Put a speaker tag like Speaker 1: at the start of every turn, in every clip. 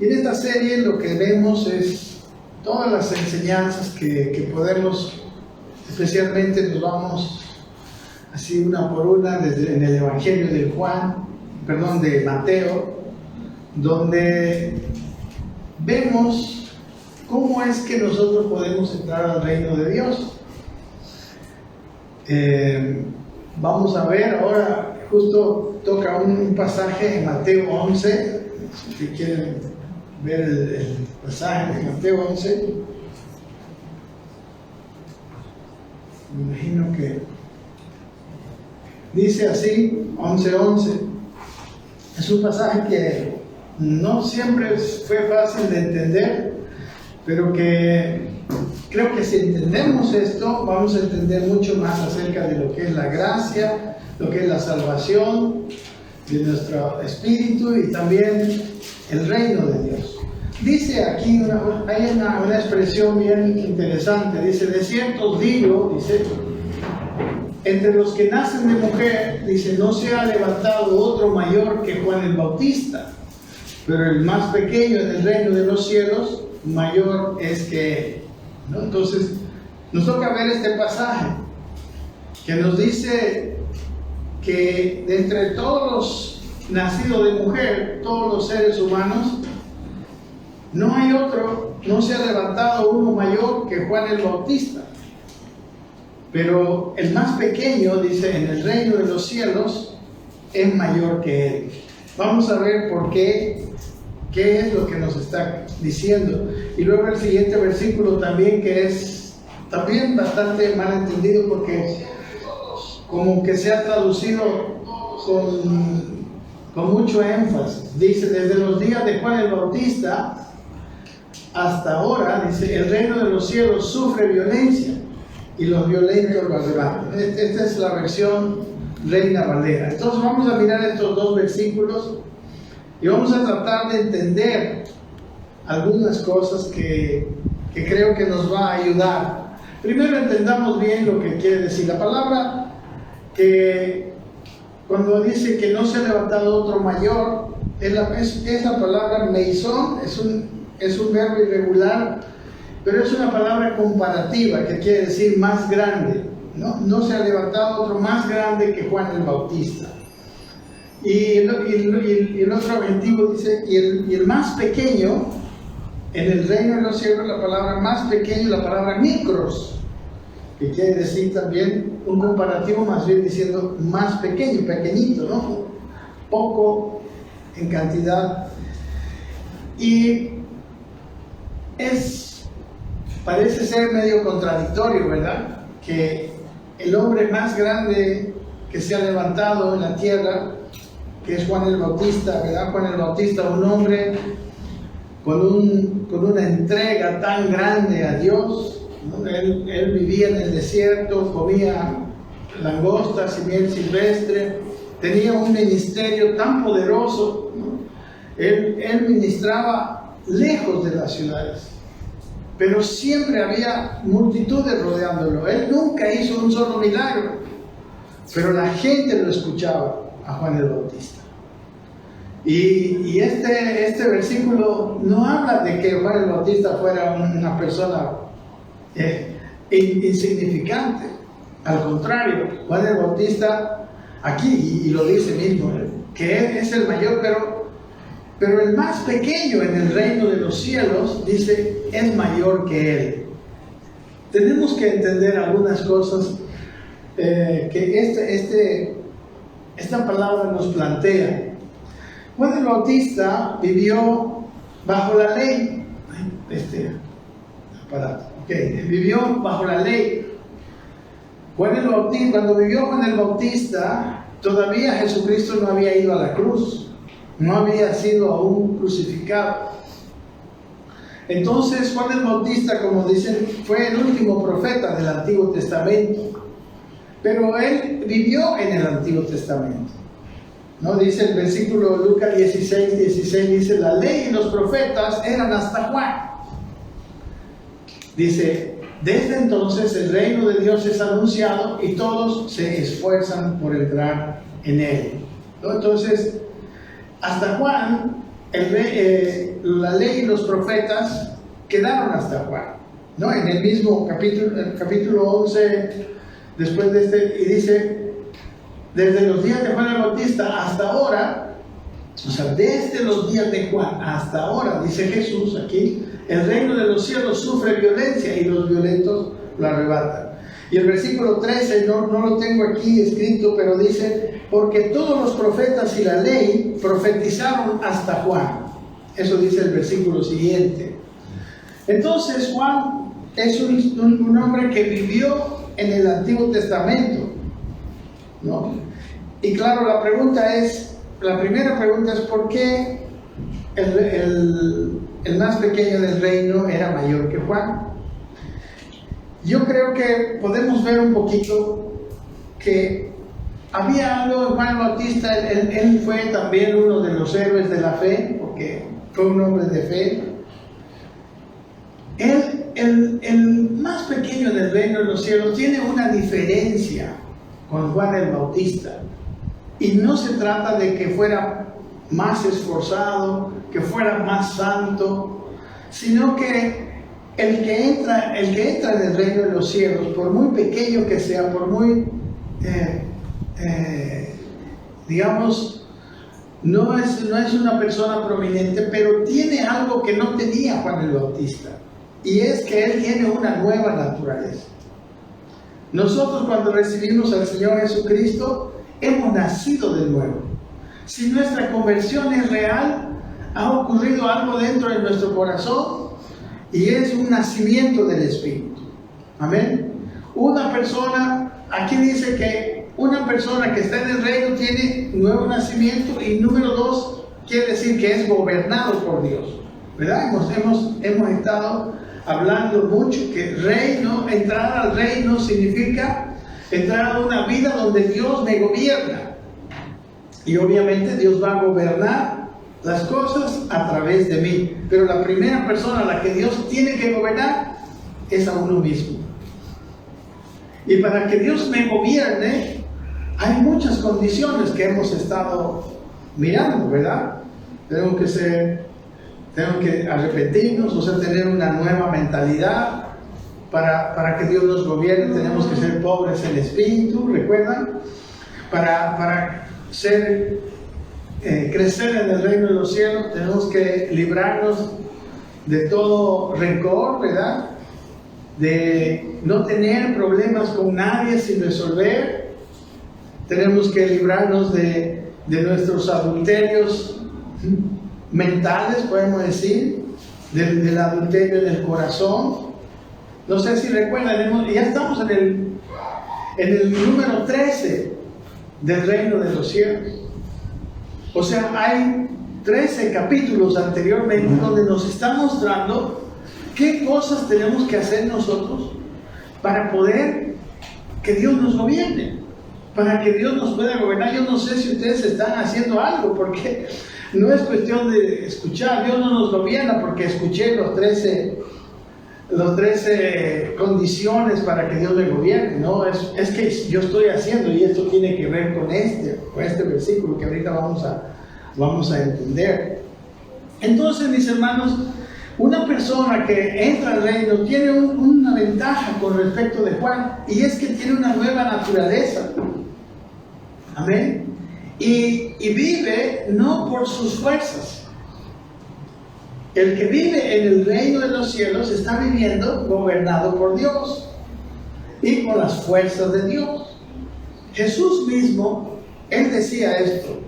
Speaker 1: Y en esta serie lo que vemos es todas las enseñanzas que podemos, especialmente nos vamos así una por una desde en el Evangelio de Mateo, donde vemos cómo es que nosotros podemos entrar al reino de Dios. Vamos a ver ahora, justo toca un pasaje en Mateo 11, si quieren ver el pasaje de Mateo 11. Me imagino que dice así, 11:11. Es un pasaje que no siempre fue fácil de entender, pero que creo que si entendemos esto, vamos a entender mucho más acerca de lo que es la gracia, lo que es la salvación de nuestro espíritu y también el reino de Dios. Dice aquí, hay una expresión bien interesante, dice, de cierto os digo, dice, entre los que nacen de mujer, dice, no se ha levantado otro mayor que Juan el Bautista, pero el más pequeño en el reino de los cielos, mayor es que él, ¿no? Entonces, nos toca ver este pasaje, que nos dice que de entre todos los nacidos de mujer, todos los seres humanos, no hay otro, no se ha levantado uno mayor que Juan el Bautista. Pero el más pequeño, dice, en el reino de los cielos, es mayor que él. Vamos a ver por qué es lo que nos está diciendo. Y luego el siguiente versículo también, que es también bastante mal entendido, porque como que se ha traducido con mucho énfasis. Dice, desde los días de Juan el Bautista hasta ahora, dice, el reino de los cielos sufre violencia y los violentos lo arrebatan. Esta es la versión Reina Valera. Entonces vamos a mirar estos dos versículos y vamos a tratar de entender algunas cosas que creo que nos va a ayudar. Primero entendamos bien lo que quiere decir la palabra, que cuando dice que no se ha levantado otro mayor, es la palabra meisón, es un verbo irregular, pero es una palabra comparativa, que quiere decir más grande, ¿no? No se ha levantado otro más grande que Juan el Bautista. Y el otro adjetivo dice, y el más pequeño, en el reino de los cielos, la palabra más pequeño, la palabra micros, que quiere decir también un comparativo, más bien diciendo más pequeño, pequeñito, ¿no? Poco en cantidad. Y parece ser medio contradictorio, ¿verdad? Que el hombre más grande que se ha levantado en la tierra, que es Juan el Bautista, ¿verdad? Juan el Bautista, un hombre con una entrega tan grande a Dios, ¿no? Él vivía en el desierto, comía langostas y miel silvestre, tenía un ministerio tan poderoso, ¿no? Él ministraba lejos de las ciudades, pero siempre había multitudes rodeándolo. Él nunca hizo un solo milagro, pero la gente lo escuchaba a Juan el Bautista. Y este versículo no habla de que Juan el Bautista fuera una persona insignificante. Al contrario, Juan el Bautista aquí, y lo dice mismo, que es el mayor, pero el más pequeño en el reino de los cielos, dice, es mayor que él. Tenemos que entender algunas cosas que esta palabra nos plantea. Juan el Bautista vivió bajo la ley. Vivió bajo la ley. Cuando vivió Juan el Bautista, todavía Jesucristo no había ido a la cruz, no había sido aún crucificado. Entonces Juan el Bautista, como dicen, fue el último profeta del Antiguo Testamento, pero él vivió en el Antiguo Testamento, ¿no? Dice el versículo Lucas 16, dice, la ley y los profetas eran hasta Juan. Dice, desde entonces el reino de Dios es anunciado y todos se esfuerzan por entrar en él, ¿no? Entonces, hasta Juan la ley y los profetas quedaron hasta Juan, ¿no? En el mismo capítulo 11, después de este, y dice, desde los días de Juan el Bautista hasta ahora, o sea, desde los días de Juan hasta ahora, dice Jesús aquí, el reino de los cielos sufre violencia y los violentos lo arrebatan. Y el versículo 13, no lo tengo aquí escrito, pero dice, porque todos los profetas y la ley profetizaron hasta Juan. Eso dice el versículo siguiente. Entonces Juan es un hombre que vivió en el Antiguo Testamento, ¿no? Y claro, la primera pregunta es ¿por qué el más pequeño del reino era mayor que Juan? Yo creo que podemos ver un poquito que había algo en Juan Bautista. Él fue también uno de los héroes de la fe, porque fue un hombre de fe. El más pequeño del reino de los cielos tiene una diferencia con Juan el Bautista. Y no se trata de que fuera más esforzado, que fuera más santo, sino que el que entra en el reino de los cielos, por muy pequeño que sea, por muy, digamos, no es una persona prominente, pero tiene algo que no tenía Juan el Bautista, y es que él tiene una nueva naturaleza. Nosotros, cuando recibimos al Señor Jesucristo, hemos nacido de nuevo. Si nuestra conversión es real, ha ocurrido algo dentro de nuestro corazón, y es un nacimiento del Espíritu. Amén. Una persona, aquí dice que una persona que está en el reino tiene nuevo nacimiento, y número 2, quiere decir que es gobernado por Dios, ¿verdad? Hemos estado hablando mucho que reino, entrar al reino significa entrar a una vida donde Dios me gobierna, y obviamente Dios va a gobernar las cosas a través de mí, pero la primera persona a la que Dios tiene que gobernar es a uno mismo. Y para que Dios me gobierne hay muchas condiciones que hemos estado mirando, ¿verdad? Tenemos que arrepentirnos, o sea, tener una nueva mentalidad. Para que Dios nos gobierne tenemos que ser pobres en espíritu, ¿recuerdan? Para crecer en el reino de los cielos tenemos que librarnos de todo rencor, ¿verdad? De no tener problemas con nadie sin resolver. Tenemos que librarnos de nuestros adulterios mentales, podemos decir, del adulterio en el corazón. No sé si recuerdan, ya estamos en el número 13 del reino de los cielos. O sea, hay 13 capítulos anteriormente donde nos está mostrando qué cosas tenemos que hacer nosotros para poder que Dios nos gobierne, para que Dios nos pueda gobernar. Yo no sé si ustedes están haciendo algo, porque no es cuestión de escuchar. Dios no nos gobierna porque escuché los 13 condiciones para que Dios me gobierne. No, es que yo estoy haciendo, y esto tiene que ver con este versículo que ahorita vamos a entender. Entonces, mis hermanos, una persona que entra al reino tiene una ventaja con respecto de Juan, y es que tiene una nueva naturaleza. Amén. Y vive no por sus fuerzas. El que vive en el reino de los cielos está viviendo gobernado por Dios y con las fuerzas de Dios. Jesús mismo, él decía esto,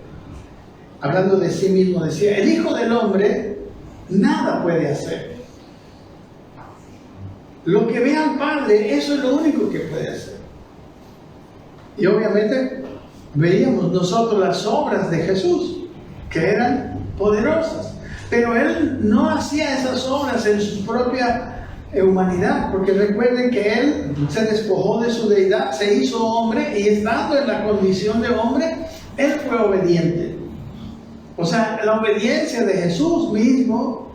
Speaker 1: hablando de sí mismo, decía: el Hijo del Hombre nada puede hacer. Lo que ve al Padre, eso es lo único que puede hacer. Y obviamente veíamos nosotros las obras de Jesús, que eran poderosas. Pero Él no hacía esas obras en su propia humanidad, porque recuerden que Él se despojó de su deidad, se hizo hombre, y estando en la condición de hombre, Él fue obediente. O sea, la obediencia de Jesús mismo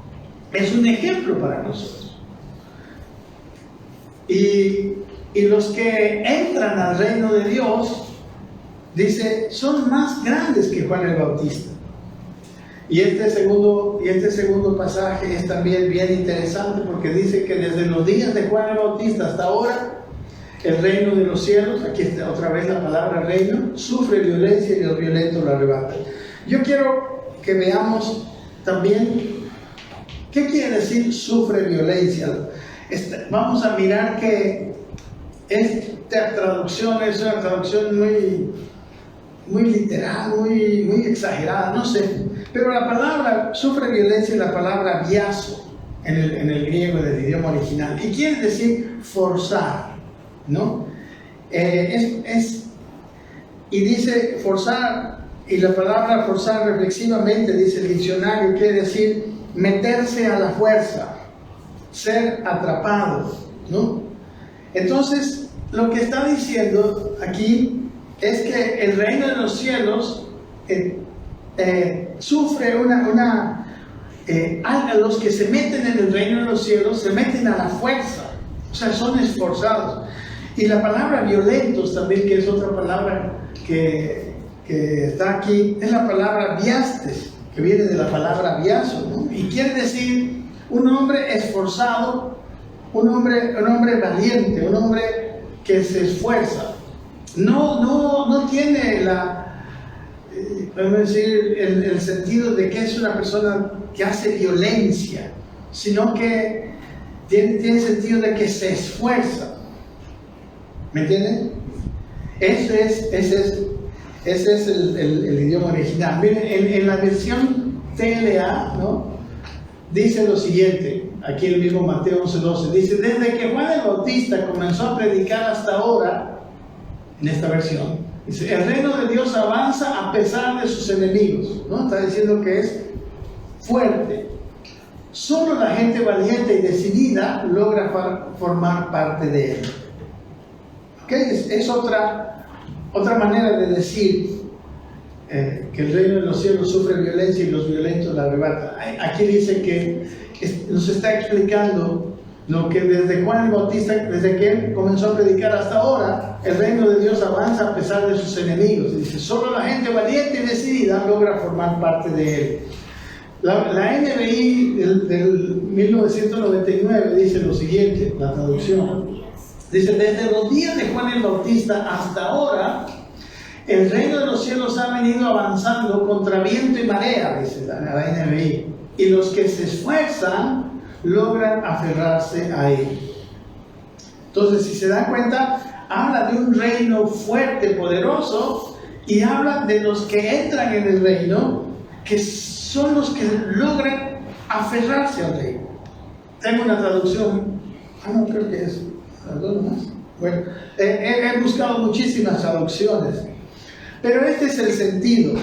Speaker 1: es un ejemplo para nosotros. Y los que entran al reino de Dios, dice, son más grandes que Juan el Bautista. Y este segundo pasaje es también bien interesante porque dice que desde los días de Juan el Bautista hasta ahora, el reino de los cielos, aquí está otra vez la palabra reino, sufre violencia y los violentos lo arrebatan. Yo quiero que veamos también qué quiere decir sufre violencia. Vamos a mirar que esta traducción es una traducción muy literal, muy exagerada, no sé. Pero la palabra sufre violencia es la palabra biaso en el griego del idioma original. Y quiere decir forzar, ¿no? Y dice forzar, y la palabra forzar reflexivamente, dice el diccionario, quiere decir meterse a la fuerza, ser atrapado, ¿no? Entonces, lo que está diciendo aquí es que el reino de los cielos sufre los que se meten en el reino de los cielos se meten a la fuerza, o sea, son esforzados. Y la palabra violentos también, que es otra palabra que está aquí, es la palabra biastes, que viene de la palabra biaso, ¿no? Y quiere decir un hombre esforzado, un hombre valiente, un hombre que se esfuerza. No tiene podemos decir, el sentido de que es una persona que hace violencia, sino que tiene sentido de que se esfuerza. ¿Me entienden? Ese es el idioma original. Miren, en la versión TLA, ¿no? Dice lo siguiente, aquí el mismo Mateo 11:12, dice: desde que Juan el Bautista comenzó a predicar hasta ahora, en esta versión, dice, el reino de Dios avanza a pesar de sus enemigos, ¿no? Está diciendo que es fuerte. Solo la gente valiente y decidida logra formar parte de él. ¿Okay? Es otra manera de decir que el reino de los cielos sufre violencia y los violentos la arrebatan. Aquí dice que nos está explicando lo que desde Juan el Bautista, desde que él comenzó a predicar hasta ahora, el reino de Dios avanza a pesar de sus enemigos. Dice, solo la gente valiente y decidida logra formar parte de él. La NBI del 1999 dice lo siguiente, la traducción. Dice, desde los días de Juan el Bautista hasta ahora, el reino de los cielos ha venido avanzando contra viento y marea, dice la NBI. Y los que se esfuerzan logran aferrarse a él. Entonces, si se dan cuenta, habla de un reino fuerte, poderoso, y habla de los que entran en el reino, que son los que logran aferrarse al reino. Tengo una traducción, no creo que es algo más. Bueno, he buscado muchísimas traducciones, pero este es el sentido,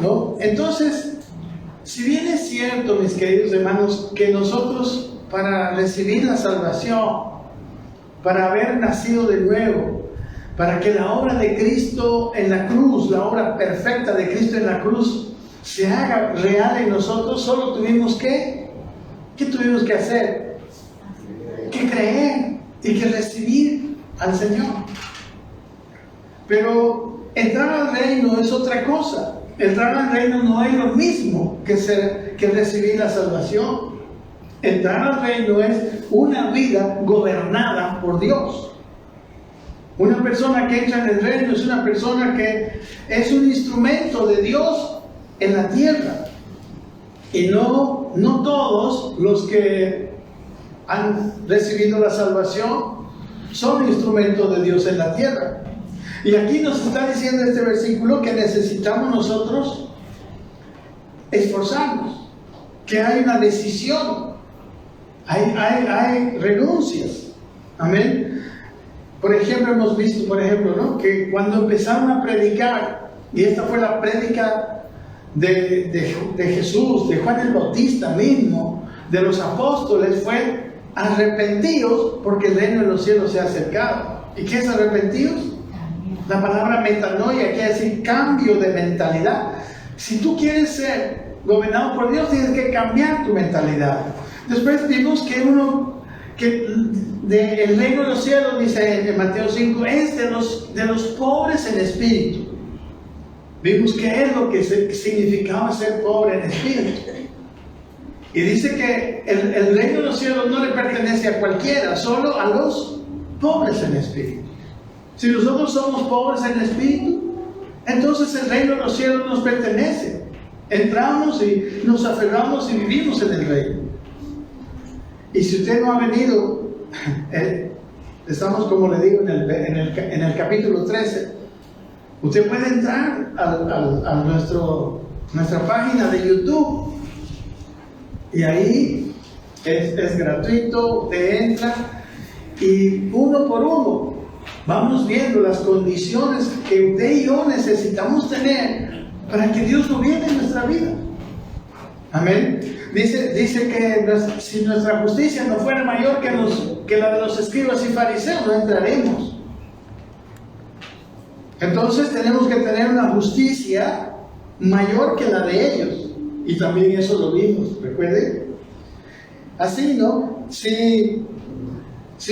Speaker 1: ¿no? Entonces, si bien es cierto, mis queridos hermanos, que nosotros para recibir la salvación, para haber nacido de nuevo, para que la obra de Cristo en la cruz, la obra perfecta de Cristo en la cruz, se haga real en nosotros, solo tuvimos que, ¿qué tuvimos que hacer? Que creer y que recibir al Señor. Pero entrar al reino es otra cosa. Entrar al reino no es lo mismo que recibir la salvación. Entrar al reino es una vida gobernada por Dios. Una persona que entra en el reino es una persona que es un instrumento de Dios en la tierra. Y no todos los que han recibido la salvación son instrumentos de Dios en la tierra. Y aquí nos está diciendo este versículo que necesitamos nosotros esforzarnos, que hay una decisión, hay renuncias. Amén. Por ejemplo, hemos visto, ¿no? Que cuando empezaron a predicar, y esta fue la prédica de Jesús, de Juan el Bautista mismo, de los apóstoles, fue arrepentidos porque el reino de los cielos se ha acercado. ¿Y qué es arrepentidos? La palabra metanoia quiere decir cambio de mentalidad. Si tú quieres ser gobernado por Dios, tienes que cambiar tu mentalidad. Después vimos que el reino de los cielos, dice en Mateo 5, es de los pobres en espíritu. vimos qué es lo que significaba ser pobre en espíritu. Y dice que el reino de los cielos no le pertenece a cualquiera, solo a los pobres en espíritu. Si nosotros somos pobres en espíritu, entonces el reino de los cielos nos pertenece. Entramos y nos aferramos y vivimos en el reino. Y si usted no ha venido, estamos, como le digo, en el capítulo 13. Usted puede entrar a nuestra página de YouTube. Y ahí es gratuito, usted entra y uno por uno vamos viendo las condiciones que usted y yo necesitamos tener para que Dios gobierne en nuestra vida. Amén. Dice que si nuestra justicia no fuera mayor que la de los escribas y fariseos, no entraremos. Entonces tenemos que tener una justicia mayor que la de ellos. Y también eso lo vimos, recuerden. Así, ¿no? Si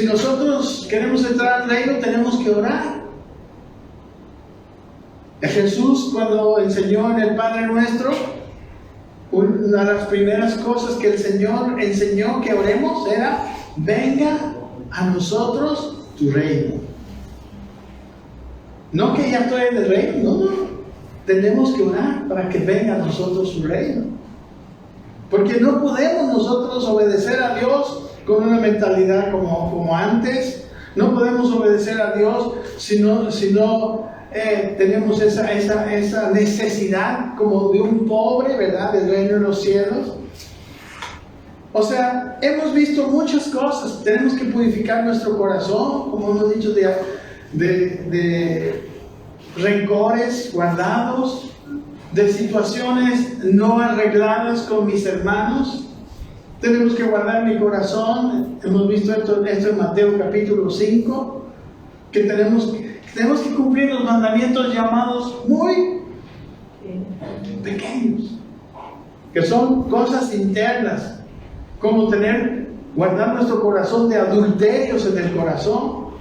Speaker 1: nosotros queremos entrar al reino, tenemos que orar. Jesús, cuando enseñó en el Padre Nuestro, una de las primeras cosas que el Señor enseñó que oremos era: venga a nosotros tu reino. No que ya estoy en el reino, no. Tenemos que orar para que venga a nosotros su reino. Porque no podemos nosotros obedecer a Dios con una mentalidad como antes. No podemos obedecer a Dios si no tenemos esa necesidad como de un pobre, ¿verdad?, del reino de los cielos. O sea, hemos visto muchas cosas. Tenemos que purificar nuestro corazón, como hemos dicho, de rencores guardados, de situaciones no arregladas con mis hermanos. Tenemos que guardar mi corazón. Hemos visto esto en Mateo capítulo 5, que tenemos que cumplir los mandamientos llamados muy pequeños, que son cosas internas, como guardar nuestro corazón de adulterios en el corazón,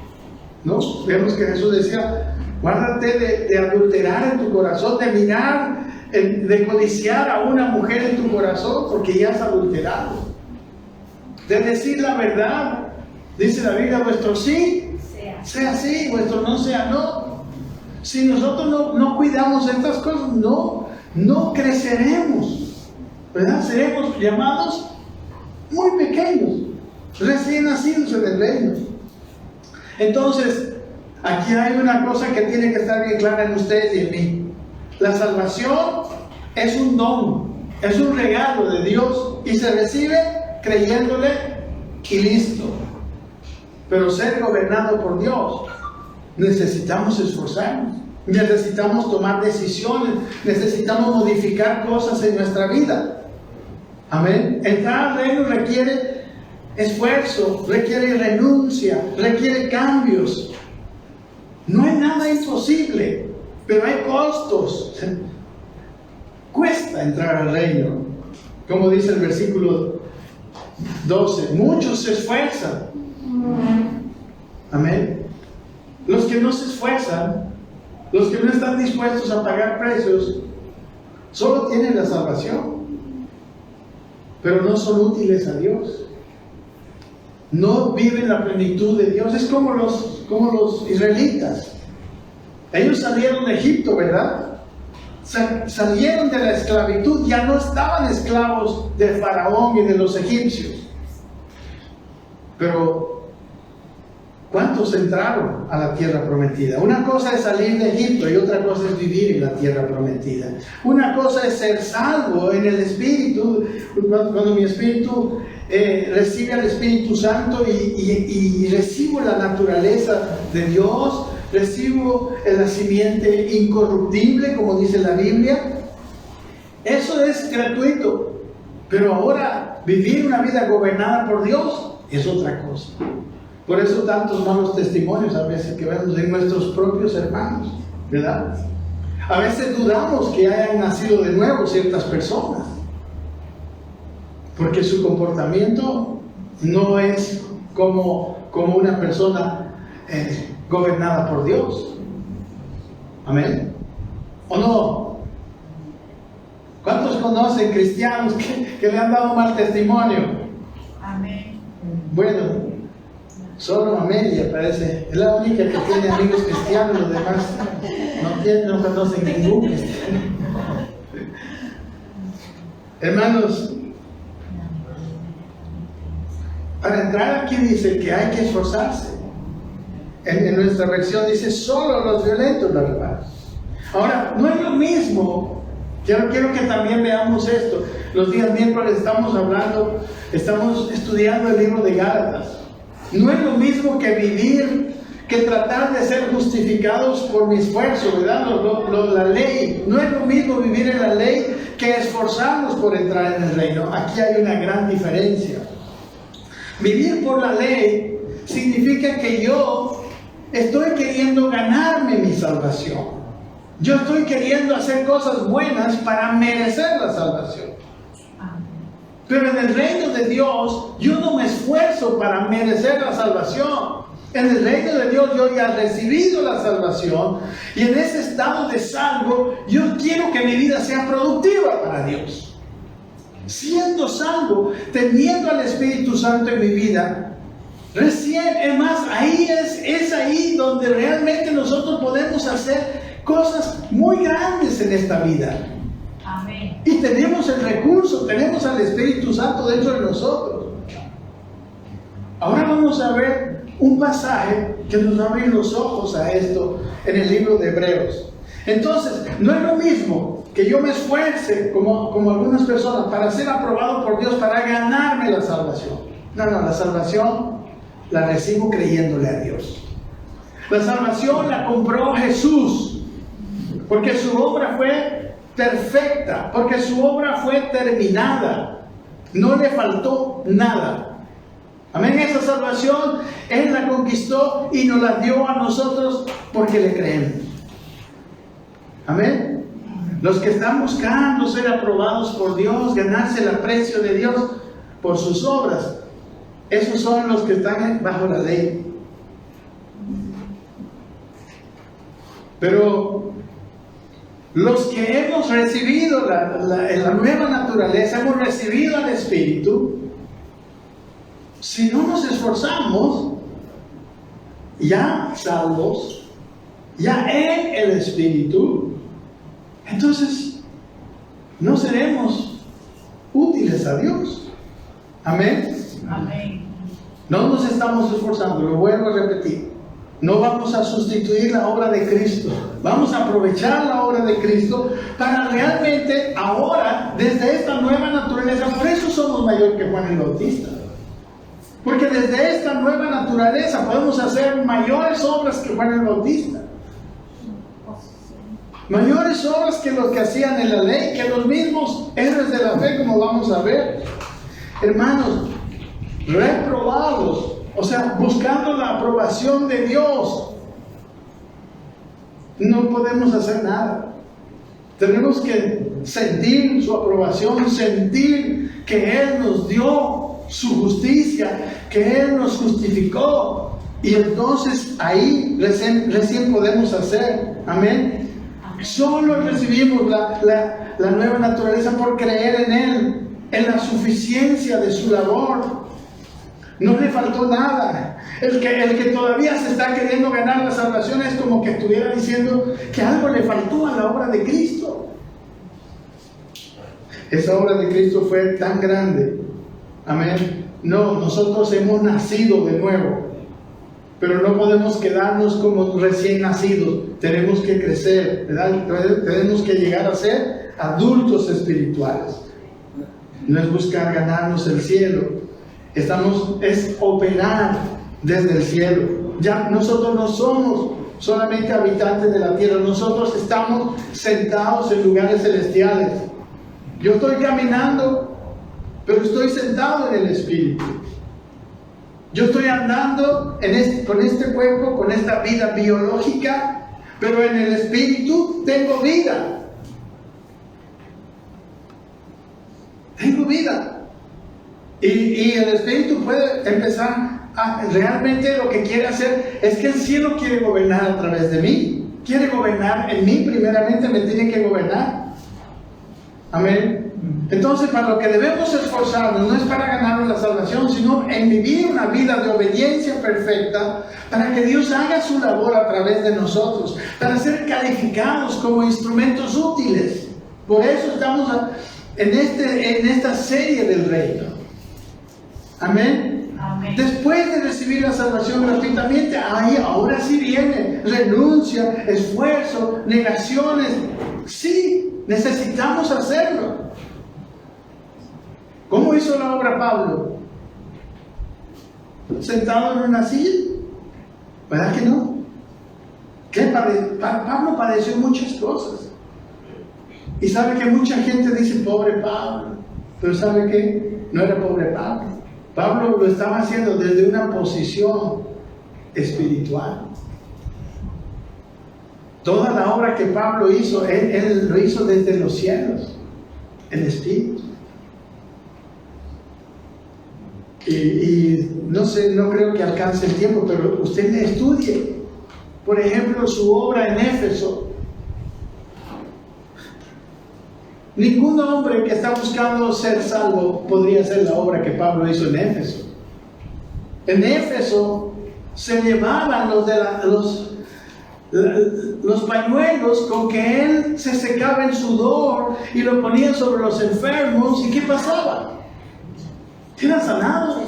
Speaker 1: ¿no? Vemos que Jesús decía: guárdate de adulterar en tu corazón, de mirar, de codiciar a una mujer en tu corazón, porque ya has adulterado. De decir la verdad, dice la Biblia: vuestro sí sea sí, vuestro no sea no. Si nosotros no cuidamos estas cosas, no creceremos, ¿verdad? Seremos llamados muy pequeños, recién nacidos en el reino. Entonces, aquí hay una cosa que tiene que estar bien clara en ustedes y en mí. La salvación es un don, es un regalo de Dios y se recibe creyéndole y listo. Pero ser gobernado por Dios, necesitamos esforzarnos, necesitamos tomar decisiones, necesitamos modificar cosas en nuestra vida. Amén. Entrar al reino requiere esfuerzo, requiere renuncia, requiere cambios. No hay nada imposible, pero hay costos. Cuesta entrar al reino. Como dice el versículo 12, muchos se esfuerzan. Amén. Los que no se esfuerzan, los que no están dispuestos a pagar precios, solo tienen la salvación, pero no son útiles a Dios. No viven la plenitud de Dios. Es como los israelitas. Ellos salieron de Egipto, ¿verdad? Salieron de la esclavitud. Ya no estaban esclavos de Faraón y de los egipcios. Pero ¿cuántos entraron a la tierra prometida? Una cosa es salir de Egipto y otra cosa es vivir en la tierra prometida. Una cosa es ser salvo en el Espíritu. Cuando mi espíritu recibe al Espíritu Santo y recibo la naturaleza de Dios, recibo la simiente incorruptible, como dice la Biblia. Eso es gratuito. Pero ahora vivir una vida gobernada por Dios es otra cosa. Por eso tantos malos testimonios a veces que vemos en nuestros propios hermanos, ¿verdad? A veces dudamos que hayan nacido de nuevo ciertas personas, porque su comportamiento no es como una persona gobernada por Dios. Amén. ¿O no? conocen cristianos que le han dado mal testimonio?
Speaker 2: Amén.
Speaker 1: Bueno, solo Amelia parece, es la única que tiene amigos cristianos, los demás no conocen ningún cristiano. Hermanos, para entrar aquí dice que hay que esforzarse. En nuestra versión dice solo los violentos la reparan. Ahora, no es lo mismo. Quiero que también veamos esto. Los días miércoles estamos estudiando el libro de Gálatas. No es lo mismo que vivir, que tratar de ser justificados por mi esfuerzo, ¿verdad? La ley. No es lo mismo vivir en la ley que esforzarnos por entrar en el reino. Aquí hay una gran diferencia. Vivir por la ley significa que yo estoy queriendo ganarme mi salvación. Yo estoy queriendo hacer cosas buenas para merecer la salvación. Pero en el reino de Dios, yo no me esfuerzo para merecer la salvación. En el reino de Dios yo ya he recibido la salvación. Y en ese estado de salvo, yo quiero que mi vida sea productiva para Dios. Siendo salvo, teniendo al Espíritu Santo en mi vida, recién, es más, ahí es ahí donde realmente nosotros podemos hacer cosas muy grandes en esta vida.
Speaker 2: Amén.
Speaker 1: Y tenemos el recurso, tenemos al Espíritu Santo dentro de nosotros. Ahora vamos a ver un pasaje que nos va a abrir los ojos a esto en el libro de Hebreos. Entonces, no es lo mismo que yo me esfuerce como algunas personas para ser aprobado por Dios, para ganarme la salvación. No, la salvación la recibo creyéndole a Dios. La salvación la compró Jesús, porque su obra fue perfecta, porque su obra fue terminada. No le faltó nada. Amén. Esa salvación Él la conquistó y nos la dio a nosotros porque le creemos. Amén. Los que están buscando ser aprobados por Dios, ganarse el aprecio de Dios por sus obras, esos son los que están bajo la ley. Pero los que hemos recibido la nueva naturaleza, hemos recibido al Espíritu, si no nos esforzamos, ya salvos, ya en el Espíritu, entonces no seremos útiles a Dios. Amén.
Speaker 2: Amén.
Speaker 1: No nos estamos esforzando, lo vuelvo a repetir. No vamos a sustituir la obra de Cristo. Vamos a aprovechar la obra de Cristo para realmente ahora, desde esta nueva naturaleza, por eso somos mayor que Juan el Bautista. Porque desde esta nueva naturaleza podemos hacer mayores obras que Juan el Bautista. Mayores obras que los que hacían en la ley, que los mismos héroes de la fe, como vamos a ver. Hermanos, reprobados, o sea, buscando la aprobación de Dios, no podemos hacer nada. Tenemos que sentir su aprobación, sentir que Él nos dio su justicia, que Él nos justificó, y entonces ahí recién podemos hacer. Amén. Solo recibimos la nueva naturaleza por creer en Él, en la suficiencia de su labor. No le faltó nada. El que todavía se está queriendo ganar la salvación es como que estuviera diciendo que algo le faltó a la obra de Cristo. Esa obra de Cristo fue tan grande. Amén. No, nosotros hemos nacido de nuevo, pero no podemos quedarnos como recién nacidos. Tenemos que crecer, ¿verdad? Tenemos que llegar a ser adultos espirituales. No es buscar ganarnos el cielo. Es operar desde el cielo. Ya nosotros no somos solamente habitantes de la tierra. Nosotros estamos sentados en lugares celestiales. Yo estoy caminando, pero estoy sentado en el Espíritu. Yo estoy andando con este cuerpo, con esta vida biológica, pero en el Espíritu tengo vida. Tengo vida. Y el Espíritu puede empezar a, realmente lo que quiere hacer es que el cielo quiere gobernar a través de mí. Quiere gobernar en mí, primeramente me tiene que gobernar. Amén. Entonces, para lo que debemos esforzarnos no es para ganar la salvación, sino en vivir una vida de obediencia perfecta para que Dios haga su labor a través de nosotros, para ser calificados como instrumentos útiles. Por eso estamos en esta serie del reino. Amén.
Speaker 2: Amén.
Speaker 1: Después de recibir la salvación gratuitamente, ahora sí viene renuncia, esfuerzo, negaciones. Sí, necesitamos hacerlo. ¿Cómo hizo la obra Pablo? ¿Sentado en una silla? ¿Verdad que no? Pablo padeció muchas cosas. Y sabe que mucha gente dice, pobre Pablo. Pero ¿sabe qué? No era pobre Pablo. Pablo lo estaba haciendo desde una posición espiritual. Toda la obra que Pablo hizo, él lo hizo desde los cielos, en espíritu. Y no sé, no creo que alcance el tiempo, pero usted le estudie. Por ejemplo, su obra en Éfeso. Ningún hombre que está buscando ser salvo podría hacer la obra que Pablo hizo en Éfeso. En Éfeso se llevaban los pañuelos con que él se secaba el sudor y lo ponían sobre los enfermos. ¿Y qué pasaba? Eran sanados.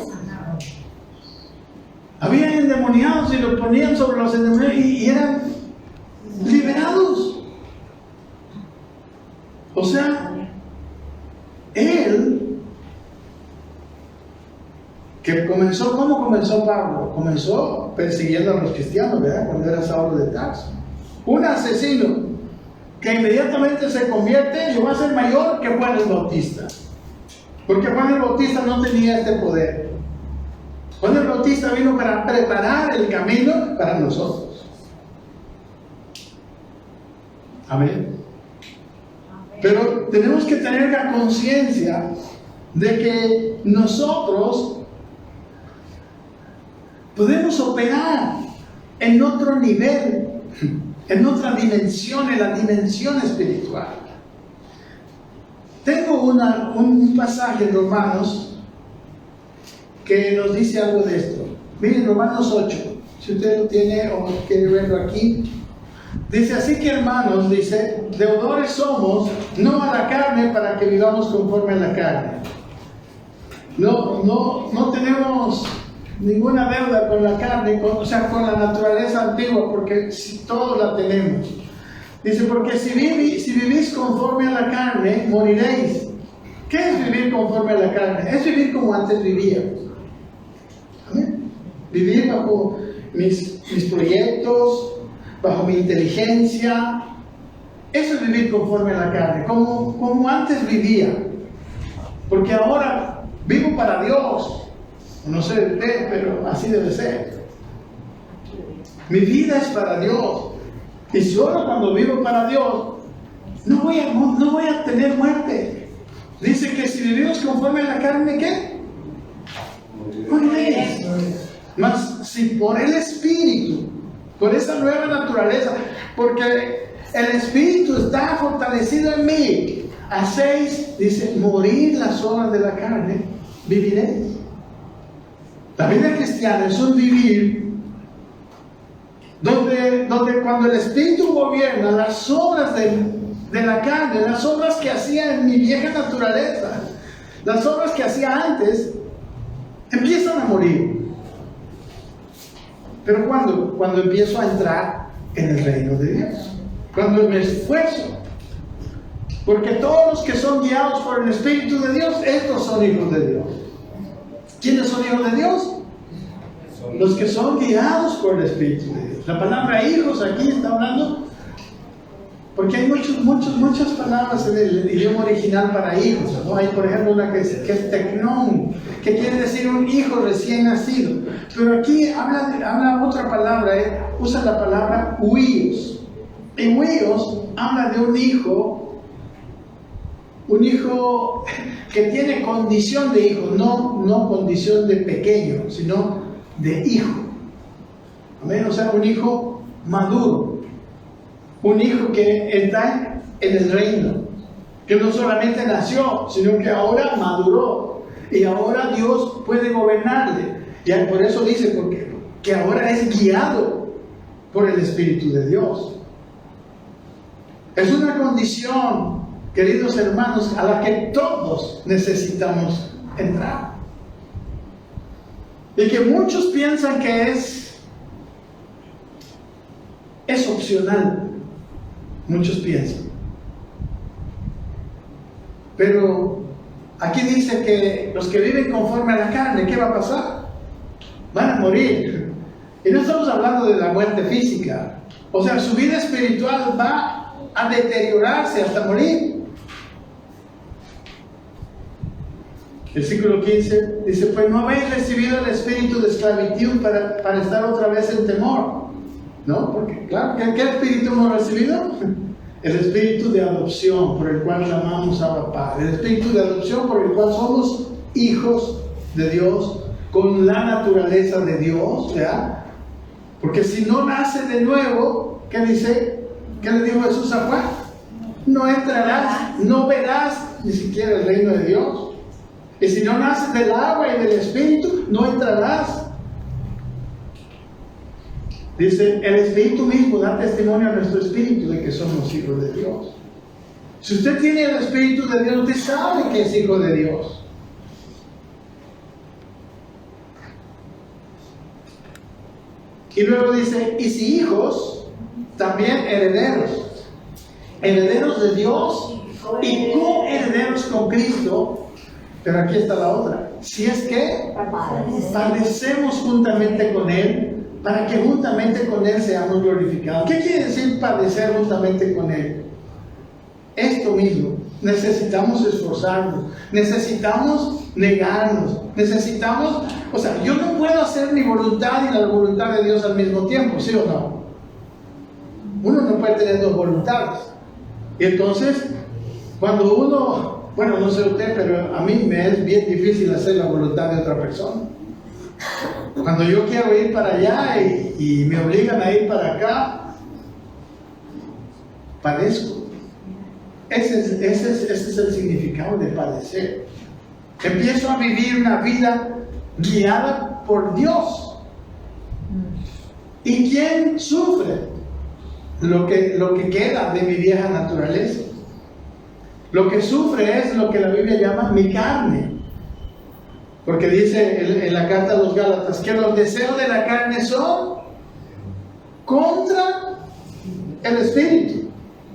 Speaker 1: Habían endemoniados y los ponían sobre los endemoniados y eran liberados. O sea, él, que comenzó, ¿cómo comenzó Pablo? Comenzó persiguiendo a los cristianos, ¿verdad? Cuando era Saulo de Tarso. Un asesino que inmediatamente se convierte y va a ser mayor que Juan el Bautista. Porque Juan el Bautista no tenía este poder. Juan el Bautista vino para preparar el camino para nosotros. Amén. Pero tenemos que tener la conciencia de que nosotros podemos operar en otro nivel, en otra dimensión, en la dimensión espiritual. Tengo un pasaje en Romanos que nos dice algo de esto. Miren, Romanos 8, si usted lo tiene o quiere verlo aquí. Dice, así que hermanos, dice, deudores somos, no a la carne para que vivamos conforme a la carne. No tenemos ninguna deuda con la carne, con la naturaleza antigua, porque todos la tenemos. Dice, porque si vivís conforme a la carne, moriréis. ¿Qué es vivir conforme a la carne? Es vivir como antes vivíamos. ¿Amén? Vivir bajo mis proyectos, bajo mi inteligencia. Eso es vivir conforme a la carne, como antes vivía. Porque ahora vivo para Dios. No sé de usted, pero así debe ser. Mi vida es para Dios. Y solo cuando vivo para Dios, no voy a tener muerte. Dice que si vivimos conforme a la carne, ¿qué? Moriréis. Mas si por el Espíritu, por esa nueva naturaleza, porque el Espíritu está fortalecido en mí, hacéis, dice, morir las obras de la carne, viviréis. La vida cristiana es un vivir donde cuando el Espíritu gobierna, las obras de la carne, las obras que hacía en mi vieja naturaleza, las obras que hacía antes, empiezan a morir. Pero cuando empiezo a entrar en el reino de Dios, cuando me esfuerzo, porque todos los que son guiados por el Espíritu de Dios, estos son hijos de Dios. ¿Quiénes son hijos de Dios? Los que son guiados por el Espíritu de Dios. La palabra hijos aquí está hablando, porque hay muchas palabras en el idioma original para hijos, ¿no? Hay, por ejemplo, una que es tecnón, que quiere decir un hijo recién nacido. Pero aquí habla otra palabra, usa la palabra huíos. Y huíos habla de un hijo que tiene condición de hijo, no condición de pequeño, sino de hijo. Amén. O sea, un hijo maduro, un hijo que está en el reino, que no solamente nació, sino que ahora maduró. Y ahora Dios puede gobernarle. Y por eso dice, que ahora es guiado por el Espíritu de Dios. Es una condición, queridos hermanos, a la que todos necesitamos entrar. Y que muchos piensan que es opcional. Muchos piensan. Pero aquí dice que los que viven conforme a la carne, ¿qué va a pasar? Van a morir. Y no estamos hablando de la muerte física. O sea, su vida espiritual va a deteriorarse hasta morir. El versículo 15 dice, pues no habéis recibido el espíritu de esclavitud para estar otra vez en temor. ¿No? Porque, claro, ¿qué espíritu hemos recibido? El espíritu de adopción por el cual llamamos a Padre. El espíritu de adopción por el cual somos hijos de Dios, con la naturaleza de Dios, ¿verdad? Porque si no nace de nuevo, ¿qué dice? ¿Qué le dijo Jesús a Juan? No entrarás, no verás ni siquiera el reino de Dios. Y si no naces del agua y del espíritu, no entrarás. Dice, el Espíritu mismo da testimonio a nuestro espíritu de que somos hijos de Dios. Si usted tiene el Espíritu de Dios, usted sabe que es hijo de Dios. Y luego dice, y si hijos, también herederos. Herederos de Dios y coherederos con Cristo. Pero aquí está la otra. Si es que padecemos juntamente con Él, para que juntamente con Él seamos glorificados. ¿Qué quiere decir padecer juntamente con Él? Esto mismo. Necesitamos esforzarnos, necesitamos negarnos, necesitamos, o sea, yo no puedo hacer mi voluntad y la voluntad de Dios al mismo tiempo, ¿sí o no? Uno no puede tener dos voluntades. Y entonces, cuando uno, bueno, no sé usted, pero a mí me es bien difícil hacer la voluntad de otra persona. Cuando yo quiero ir para allá y me obligan a ir para acá, padezco. Ese es el significado de padecer. Empiezo a vivir una vida guiada por Dios. ¿Y quién sufre? Lo que queda de mi vieja naturaleza. Lo que sufre es lo que la Biblia llama mi carne. Porque dice en la carta a los Gálatas que los deseos de la carne son contra el Espíritu.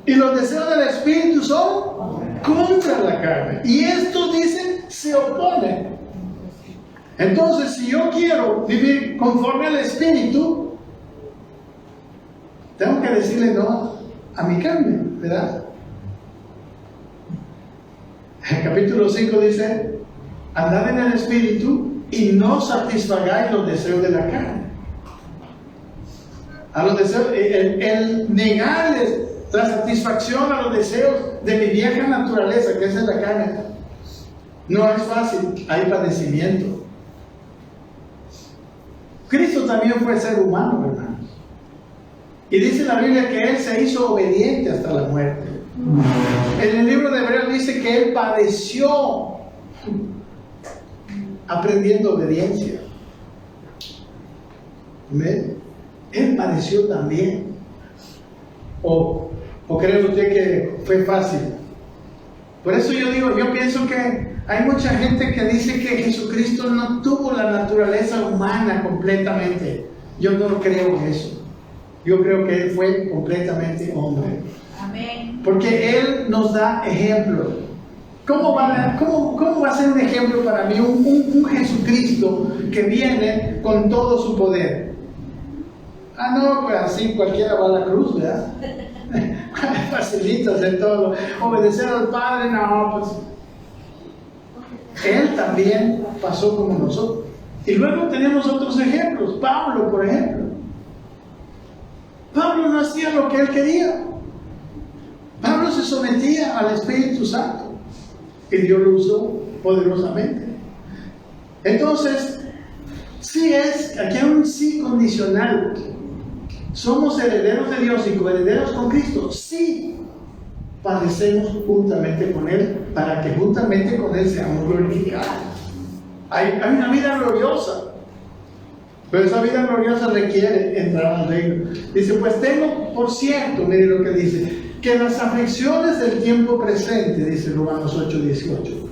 Speaker 1: Y los deseos del Espíritu son contra la carne. Y estos, dicen, se oponen. Entonces, si yo quiero vivir conforme al Espíritu, tengo que decirle no a mi carne, ¿verdad? El capítulo 5 dice, andad en el Espíritu y no satisfagáis los deseos de la carne. A los deseos, el negarles la satisfacción a los deseos de mi vieja naturaleza, que esa es la carne, no es fácil, hay padecimiento. Cristo también fue ser humano, hermanos. Y dice la Biblia que Él se hizo obediente hasta la muerte. En el libro de Hebreos dice que Él padeció aprendiendo obediencia. ¿Ven? Él padeció también. ¿O cree usted que fue fácil? Por eso yo pienso que hay mucha gente que dice que Jesucristo no tuvo la naturaleza humana completamente. Yo no creo en eso. Yo creo que Él fue completamente hombre.
Speaker 2: Amén.
Speaker 1: Porque Él nos da ejemplo. ¿Cómo va a ser un ejemplo para mí un Jesucristo que viene con todo su poder? Ah, no, pues así cualquiera va a la cruz, ¿verdad? Facilito hacer todo. Obedecer al Padre, no, pues. Él también pasó como nosotros. Y luego tenemos otros ejemplos. Pablo, por ejemplo. Pablo no hacía lo que él quería. Pablo se sometía al Espíritu Santo. Y Dios lo usó poderosamente. Entonces, aquí hay un sí condicional. ¿Somos herederos de Dios y coherederos con Cristo? Sí. padecemos juntamente con Él, para que juntamente con Él seamos glorificados. Hay una vida gloriosa, pero esa vida gloriosa requiere entrar al reino. Dice, pues tengo por cierto, mire lo que dice, que las aflicciones del tiempo presente, dice Romanos 8:18,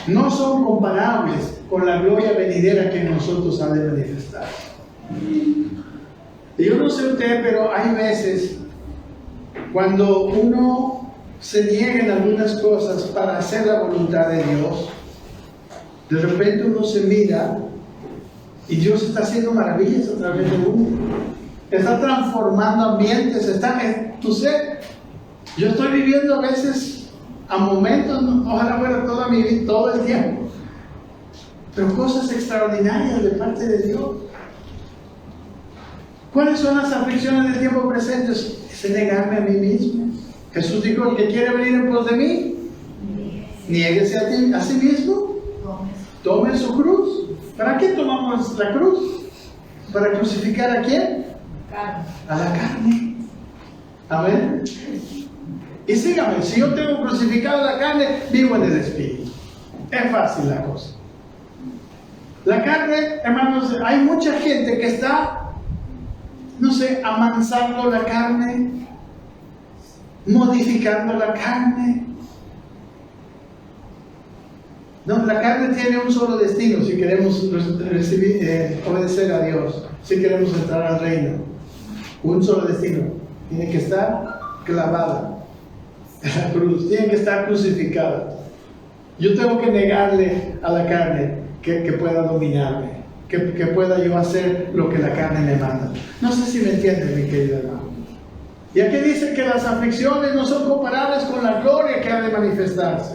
Speaker 1: no son comparables con la gloria venidera que en nosotros ha de manifestar. Y yo no sé usted, pero hay veces cuando uno se niega en algunas cosas para hacer la voluntad de Dios, de repente uno se mira y Dios está haciendo maravillas a través de uno. Está transformando ambientes, tú sé, yo estoy viviendo a veces, a momentos, ojalá fuera toda mi vida, todo el tiempo, pero cosas extraordinarias de parte de Dios. ¿Cuáles son las aflicciones del tiempo presente? Es negarme a mí mismo. Jesús dijo, el que quiere venir en pos de mí, niéguese a sí mismo, tome su cruz. ¿Para qué tomamos la cruz? ¿Para crucificar a quién? A la carne. Amén. Y sígame, si yo tengo crucificado la carne, vivo en el espíritu. Es fácil la cosa. La carne, hermanos, hay mucha gente que está, no sé, amansando la carne, modificando la carne. No, la carne tiene un solo destino si queremos obedecer a Dios, si queremos entrar al reino. Un solo destino. Tiene que estar clavada en la cruz, tiene que estar crucificada. Yo tengo que negarle a la carne que pueda dominarme, que pueda yo hacer lo que la carne me manda. No sé si me entienden, mi querido hermano. Y aquí dice que las aflicciones no son comparables con la gloria que ha de manifestarse.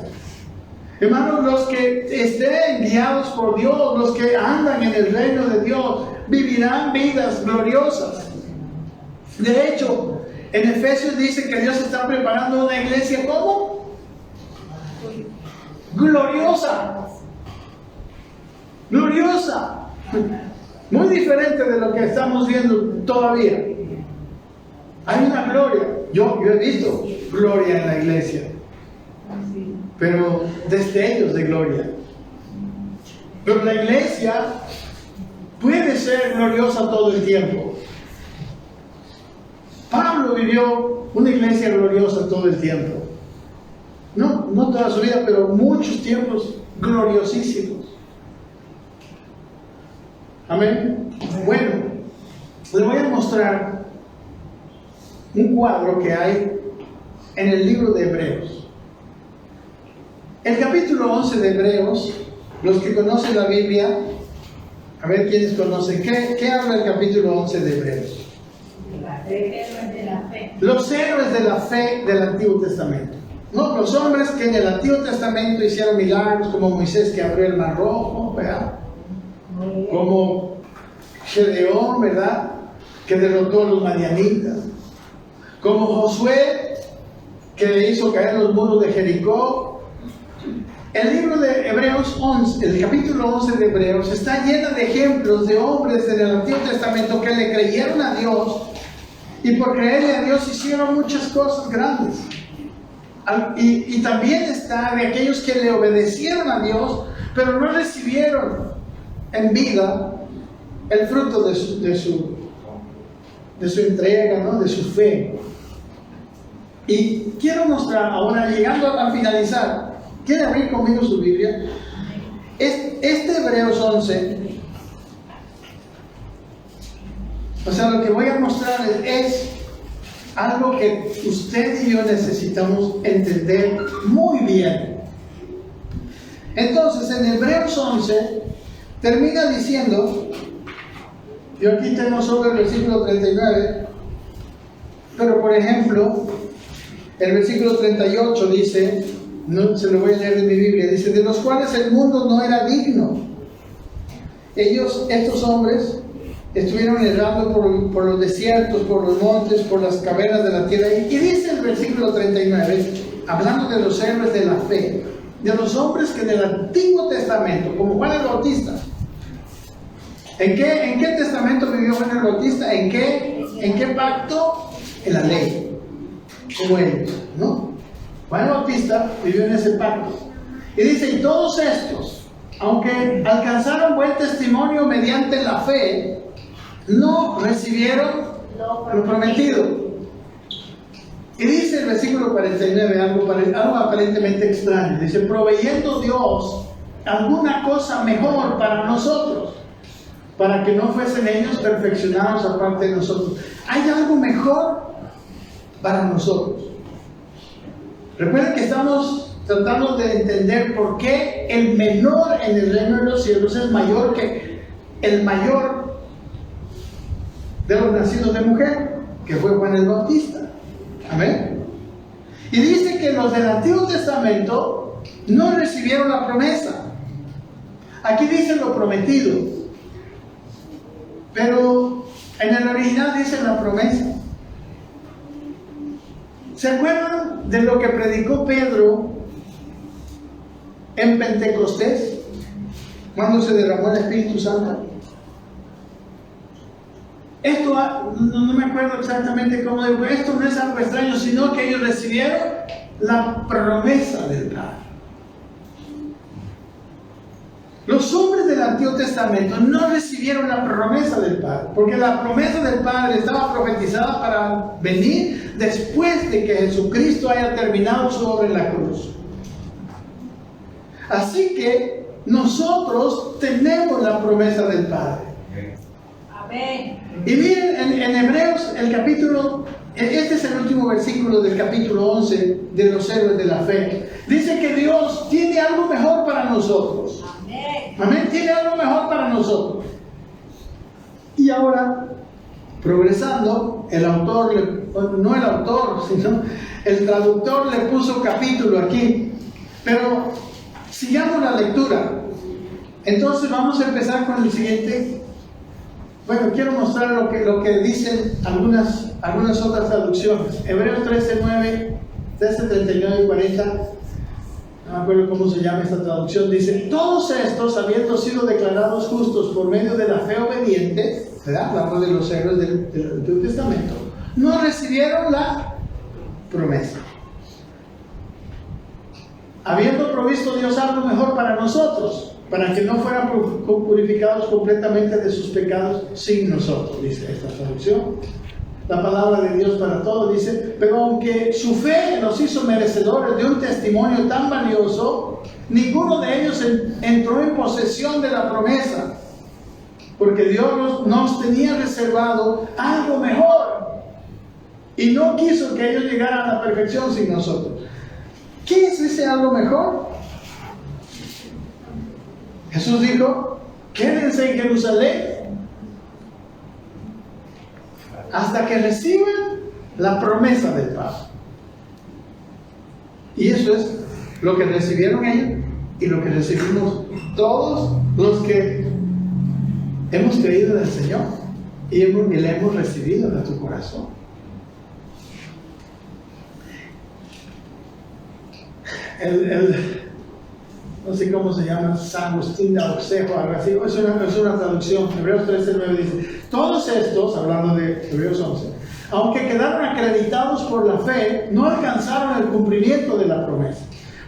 Speaker 1: Hermanos, los que estén guiados por Dios, los que andan en el reino de Dios, vivirán vidas gloriosas. De hecho, en Efesios dice que Dios está preparando una iglesia, ¿cómo? Gloriosa. Gloriosa. Muy diferente de lo que estamos viendo todavía. Hay una gloria. Yo he visto gloria en la iglesia, pero destellos de gloria. Pero la iglesia puede ser gloriosa todo el tiempo. Pablo vivió una iglesia gloriosa todo el tiempo. No toda su vida, pero muchos tiempos gloriosísimos. Amén. Bueno, le voy a mostrar un cuadro que hay en el libro de Hebreos. El capítulo 11 de Hebreos, los que conocen la Biblia, a ver quiénes conocen, ¿qué habla el capítulo 11 de Hebreos? Los héroes de la fe del Antiguo Testamento. ¿No? Los hombres que en el Antiguo Testamento hicieron milagros, como Moisés que abrió el mar rojo, ¿verdad? Como Gedeón, ¿verdad? Que derrotó a los madianitas. Como Josué, que le hizo caer los muros de Jericó. El libro de Hebreos 11, el capítulo 11 de Hebreos, está lleno de ejemplos de hombres en el Antiguo Testamento que le creyeron a Dios y por creerle a Dios hicieron muchas cosas grandes. Y también está de aquellos que le obedecieron a Dios, pero no recibieron en vida el fruto de su entrega, ¿no? De su fe. Y quiero mostrar ahora, llegando a finalizar, ¿quieren abrir conmigo su Biblia? Este Hebreos 11, o sea, lo que voy a mostrar es algo que usted y yo necesitamos entender muy bien. Entonces, en Hebreos 11, termina diciendo, yo aquí tengo solo el versículo 39, pero por ejemplo, el versículo 38 dice, no, se lo voy a leer de mi Biblia, dice, de los cuales el mundo no era digno. Estos hombres, estuvieron errando por los desiertos, por los montes, por las cavernas de la tierra. Y dice el versículo 39, hablando de los héroes de la fe, de los hombres que en el Antiguo Testamento, como Juan el Bautista, ¿en qué testamento vivió Juan el Bautista? ¿En qué pacto? En la ley. como ellos, ¿no? Juan el Bautista vivió en ese pacto. Y dice, y todos estos, aunque alcanzaron buen testimonio mediante la fe, no recibieron lo prometido. Y dice el versículo 49, algo aparentemente extraño. Dice, proveyendo Dios alguna cosa mejor para nosotros, para que no fuesen ellos perfeccionados aparte de nosotros. Hay algo mejor para nosotros. Recuerden que estamos tratando de entender por qué el menor en el reino de los cielos es mayor que el mayor de los nacidos de mujer, que fue Juan el Bautista. Amén. Y dice que los del Antiguo Testamento no recibieron la promesa. Aquí dice lo prometido, pero en el original dice la promesa. ¿Se acuerdan de lo que predicó Pedro en Pentecostés, cuando se derramó el Espíritu Santo? Esto, no me acuerdo exactamente cómo digo, esto no es algo extraño, sino que ellos recibieron la promesa del Padre. Los hombres del Antiguo Testamento no recibieron la promesa del Padre, porque la promesa del Padre estaba profetizada para venir después de que Jesucristo haya terminado su obra en la cruz. Así que nosotros tenemos la promesa del Padre.
Speaker 2: Amén.
Speaker 1: Y miren, en Hebreos, el capítulo, este es el último versículo del capítulo 11 de los héroes de la fe. Dice que Dios tiene algo mejor para nosotros.
Speaker 2: Amén.
Speaker 1: Amén, tiene algo mejor para nosotros. Y ahora, progresando, el autor, no el autor, sino el traductor le puso capítulo aquí. Pero sigamos la lectura. Entonces vamos a empezar con el siguiente. Bueno, quiero mostrar lo que dicen algunas otras traducciones. Hebreos 13:9, 13:39 y 40. No me acuerdo cómo se llama esta traducción. Dice, todos estos, habiendo sido declarados justos por medio de la fe obediente, ¿verdad? Hablamos de los héroes del Antiguo Testamento, no recibieron la promesa. Habiendo provisto Dios algo mejor para nosotros, para que no fueran purificados completamente de sus pecados sin nosotros, dice esta traducción. La palabra de Dios para todos dice, pero aunque su fe nos hizo merecedores de un testimonio tan valioso, ninguno de ellos entró en posesión de la promesa, porque Dios nos tenía reservado algo mejor y no quiso que ellos llegaran a la perfección sin nosotros. ¿Qué es ese algo mejor? Jesús dijo, quédense en Jerusalén hasta que reciban la promesa del Padre. Y eso es lo que recibieron ellos y lo que recibimos todos los que hemos creído en el Señor y le hemos recibido en nuestro corazón. No sé cómo se llama, San Agustín de Auxerre, algo así, es una traducción. Hebreos 13:9 dice, todos estos, hablando de Hebreos 11, aunque quedaron acreditados por la fe, no alcanzaron el cumplimiento de la promesa,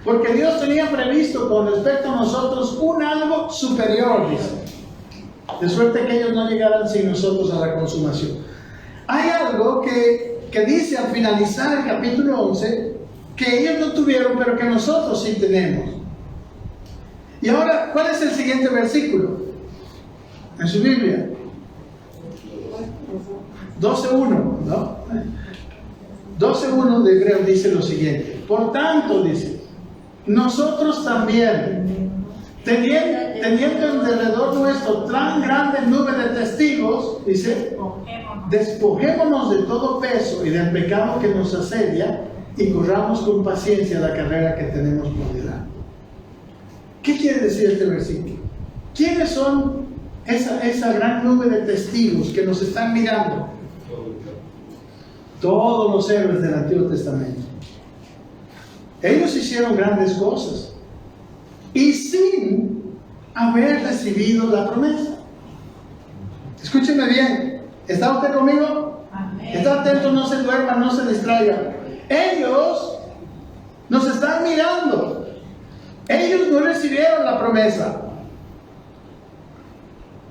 Speaker 1: porque Dios tenía previsto con respecto a nosotros un algo superior, dice, de suerte que ellos no llegaran sin nosotros a la consumación. Hay algo que dice al finalizar el capítulo 11, que ellos no tuvieron, pero que nosotros sí tenemos. Y ahora, ¿cuál es el siguiente versículo? En su Biblia. 12:1, ¿no? 12:1 de Hebreos dice lo siguiente. Por tanto, dice, nosotros también, teniendo en derredor nuestro tan grande nube de testigos, dice, despojémonos de todo peso y del pecado que nos asedia y corramos con paciencia la carrera que tenemos por delante. ¿Qué quiere decir este versículo? ¿Quiénes son esa gran nube de testigos que nos están mirando? Todos los héroes del Antiguo Testamento. Ellos hicieron grandes cosas y sin haber recibido la promesa. Escúcheme bien. ¿Está usted conmigo?
Speaker 2: Amén.
Speaker 1: Está atento, no se duerma, no se distraiga. Ellos nos están mirando. Ellos no recibieron la promesa.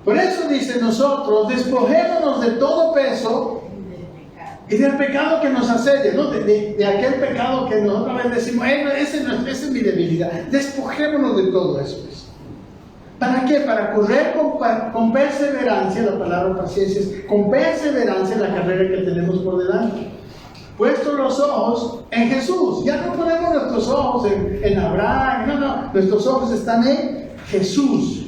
Speaker 1: Por eso dice nosotros, despojémonos de todo peso y del pecado que nos asedia, ¿no? De aquel pecado que nosotros a veces decimos, esa es mi debilidad. Despojémonos de todo eso. ¿Para qué? Para correr con perseverancia, la palabra paciencia es con perseverancia la carrera que tenemos por delante. Puestos los ojos en Jesús. Ya no ponemos nuestros ojos en Abraham, no. Nuestros ojos están en Jesús,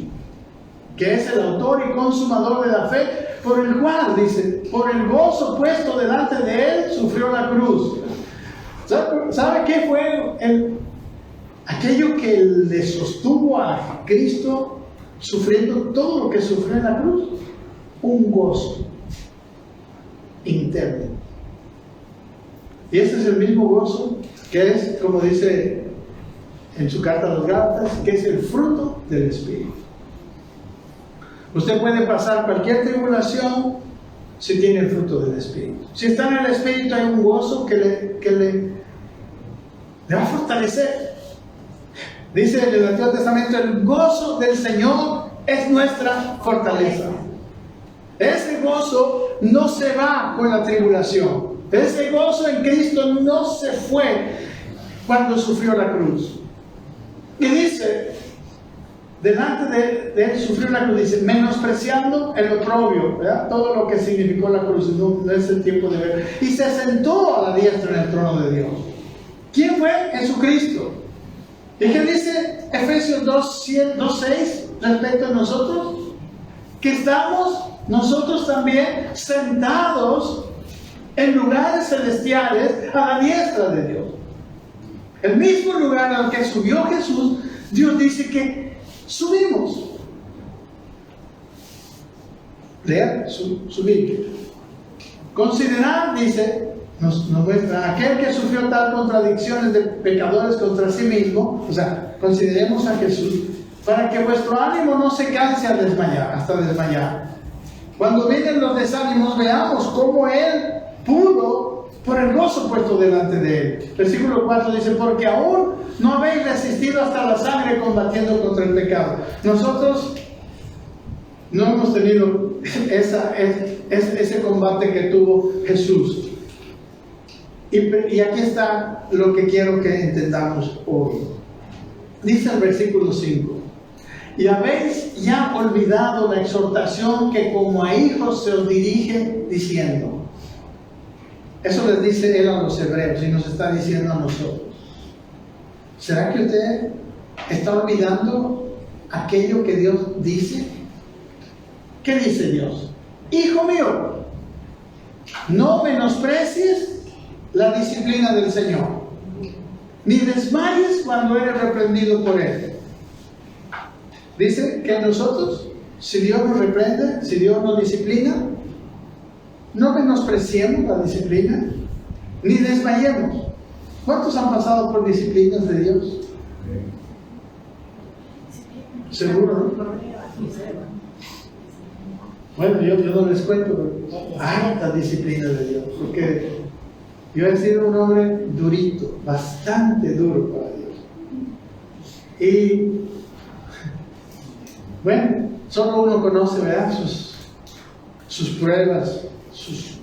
Speaker 1: que es el autor y consumador de la fe, por el cual, dice, por el gozo puesto delante de él, sufrió la cruz. ¿Sabe qué fue aquello que le sostuvo a Cristo sufriendo todo lo que sufrió en la cruz? Un gozo interno. Y este es el mismo gozo que es, como dice en su carta a los Gálatas, que es el fruto del Espíritu. Usted puede pasar cualquier tribulación si tiene el fruto del Espíritu. Si está en el Espíritu, hay un gozo que le va a fortalecer. Dice en el Antiguo Testamento, el gozo del Señor es nuestra fortaleza. Ese gozo no se va con la tribulación. Ese gozo en Cristo no se fue cuando sufrió la cruz. Y dice, delante de él sufrió la cruz, dice, menospreciando el oprobio, ¿verdad? Todo lo que significó la cruz, no es el tiempo de ver. Y se sentó a la diestra en el trono de Dios. ¿Quién fue? Jesucristo. ¿Y qué dice Efesios 2:6 respecto a nosotros? Que estamos nosotros también sentados en lugares celestiales a la diestra de Dios. El mismo lugar al que subió Jesús, Dios dice que subimos. Leer su Biblia. Considerad, dice, nos muestra, aquel que sufrió tal contradicciones de pecadores contra sí mismo, o sea, consideremos a Jesús, para que vuestro ánimo no se canse hasta desmayar. Cuando vienen los desánimos, veamos cómo Él pudo por el gozo puesto delante de Él. Versículo 4 dice, porque aún no habéis resistido hasta la sangre combatiendo contra el pecado. Nosotros no hemos tenido ese combate que tuvo Jesús. Y aquí está lo que quiero que entendamos hoy. Dice el versículo 5, y habéis ya olvidado la exhortación que como a hijos se os dirige diciendo. Eso les dice él a los hebreos y nos está diciendo a nosotros. ¿Será que usted está olvidando aquello que Dios dice? ¿Qué dice Dios? Hijo mío, no menosprecies la disciplina del Señor, ni desmayes cuando eres reprendido por Él. Dice que nosotros, si Dios nos reprende, si Dios nos disciplina, no menospreciemos la disciplina, ni desmayemos. ¿Cuántos han pasado por disciplinas de Dios? Seguro, ¿no? Bueno, yo no les cuento harta disciplina de Dios, porque yo he sido un hombre durito, bastante duro para Dios. Y bueno, solo uno conoce, ¿verdad? Sus pruebas, sus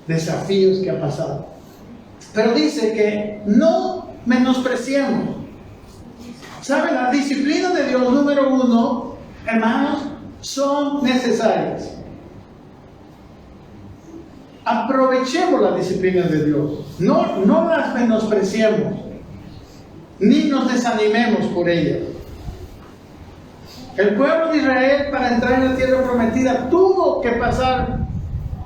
Speaker 1: desafíos que ha pasado. Pero dice que no menospreciemos. ¿Saben? La disciplina de Dios, número uno, hermanos, son necesarias. Aprovechemos la disciplina de Dios. No las menospreciemos, ni nos desanimemos por ellas. El pueblo de Israel, para entrar en la tierra prometida, tuvo que pasar.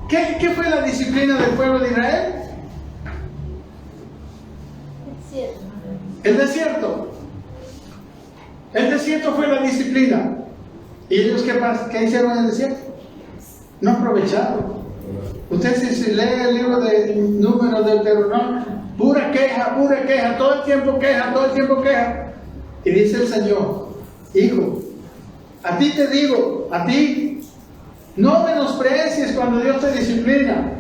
Speaker 1: ¿Qué fue la disciplina del pueblo de Israel? El desierto. El desierto fue la disciplina. ¿Y ellos qué hicieron en el desierto? No aprovecharon. Usted si lee el libro de Números del Deuteronomio, pura queja, todo el tiempo queja. Y dice el Señor, hijo, a ti te digo, a ti, no menosprecies cuando Dios te disciplina,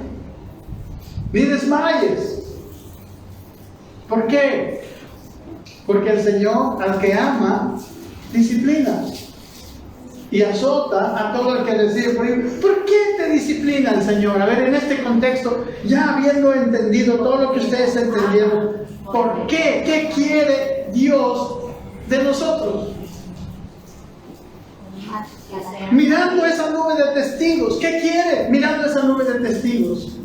Speaker 1: ni desmayes. ¿Por qué? Porque el Señor al que ama, disciplina. Y azota a todo el que decide por él. ¿Por qué te disciplina el Señor? A ver, en este contexto, ya habiendo entendido todo lo que ustedes entendieron, ¿por qué? ¿Qué quiere Dios de nosotros? Mirando esa nube de testigos, ¿qué quiere? Mirando esa nube de testigos,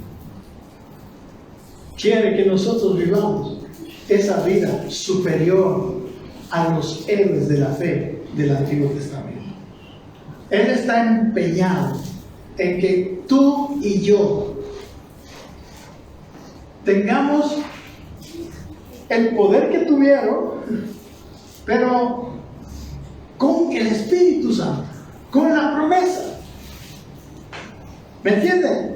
Speaker 1: quiere que nosotros vivamos esa vida superior a los héroes de la fe del Antiguo Testamento. Él está empeñado en que tú y yo tengamos el poder que tuvieron, pero con el Espíritu Santo, con la promesa. ¿Me entiende?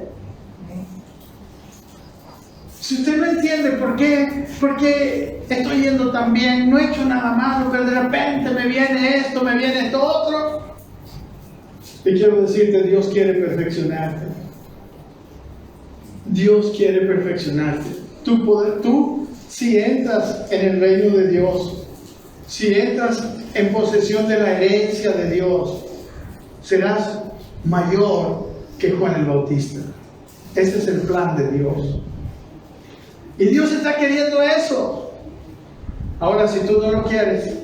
Speaker 1: Si usted no entiende por qué estoy yendo tan bien, no he hecho nada malo, pero de repente me viene esto, me viene esto otro. Y quiero decirte, Dios quiere perfeccionarte. Dios quiere perfeccionarte. Tú, si entras en el reino de Dios, si entras en posesión de la herencia de Dios, serás mayor que Juan el Bautista. Ese es el plan de Dios. Y Dios está queriendo eso. Ahora, si tú no lo quieres,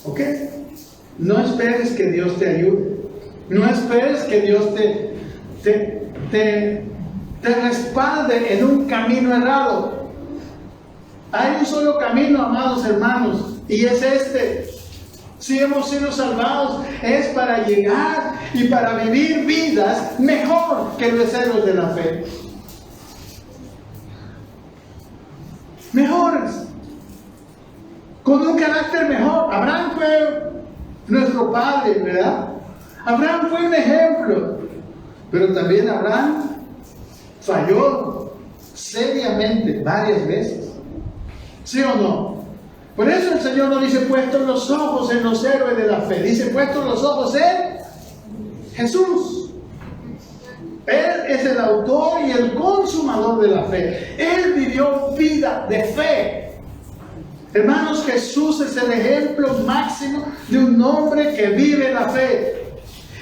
Speaker 1: ¿ok? No esperes que Dios te ayude. No esperes que Dios te respalde en un camino errado. Hay un solo camino, amados hermanos, y es este. Si hemos sido salvados, es para llegar y para vivir vidas mejor que los héroes de la fe. Mejores, con un carácter mejor. Abraham fue nuestro padre, ¿verdad? Abraham fue un ejemplo, pero también Abraham falló seriamente varias veces. ¿Sí o no? Por eso el Señor no dice puestos los ojos en los héroes de la fe, dice puestos los ojos en Jesús. Él es el autor y el consumador de la fe. Él vivió vida de fe. Hermanos, Jesús es el ejemplo máximo de un hombre que vive la fe.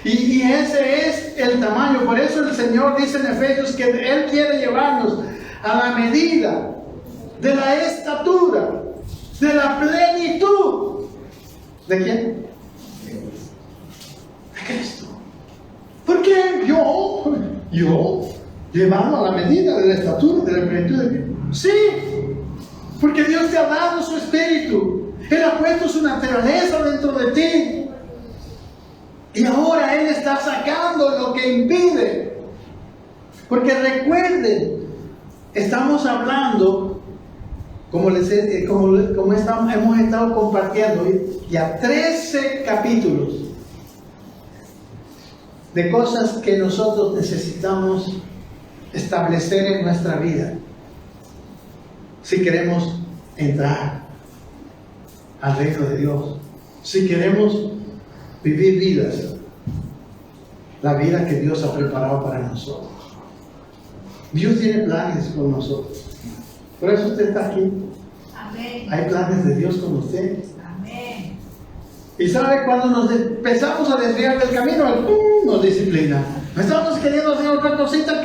Speaker 1: Y ese es el tamaño. Por eso el Señor dice en Efesios que Él quiere llevarnos a la medida de la estatura, de la plenitud. ¿De quién? De Cristo. ¿Por qué yo llevando a la medida de la estatura, de la plenitud de Cristo? Sí, porque Dios te ha dado su espíritu. Él ha puesto su naturaleza dentro de ti. Y ahora Él está sacando lo que impide. Porque recuerden, estamos hablando, como hemos estado compartiendo, ya 13 capítulos de cosas que nosotros necesitamos establecer en nuestra vida si queremos entrar al reino de Dios, si queremos vivir vidas, la vida que Dios ha preparado para nosotros. Dios tiene planes con nosotros. Por eso usted está aquí.
Speaker 2: Amén.
Speaker 1: Hay planes de Dios con usted.
Speaker 2: Amén.
Speaker 1: Y sabe, cuando nos empezamos a desviar del camino, Él nos disciplina. No estamos queriendo hacer otra cosita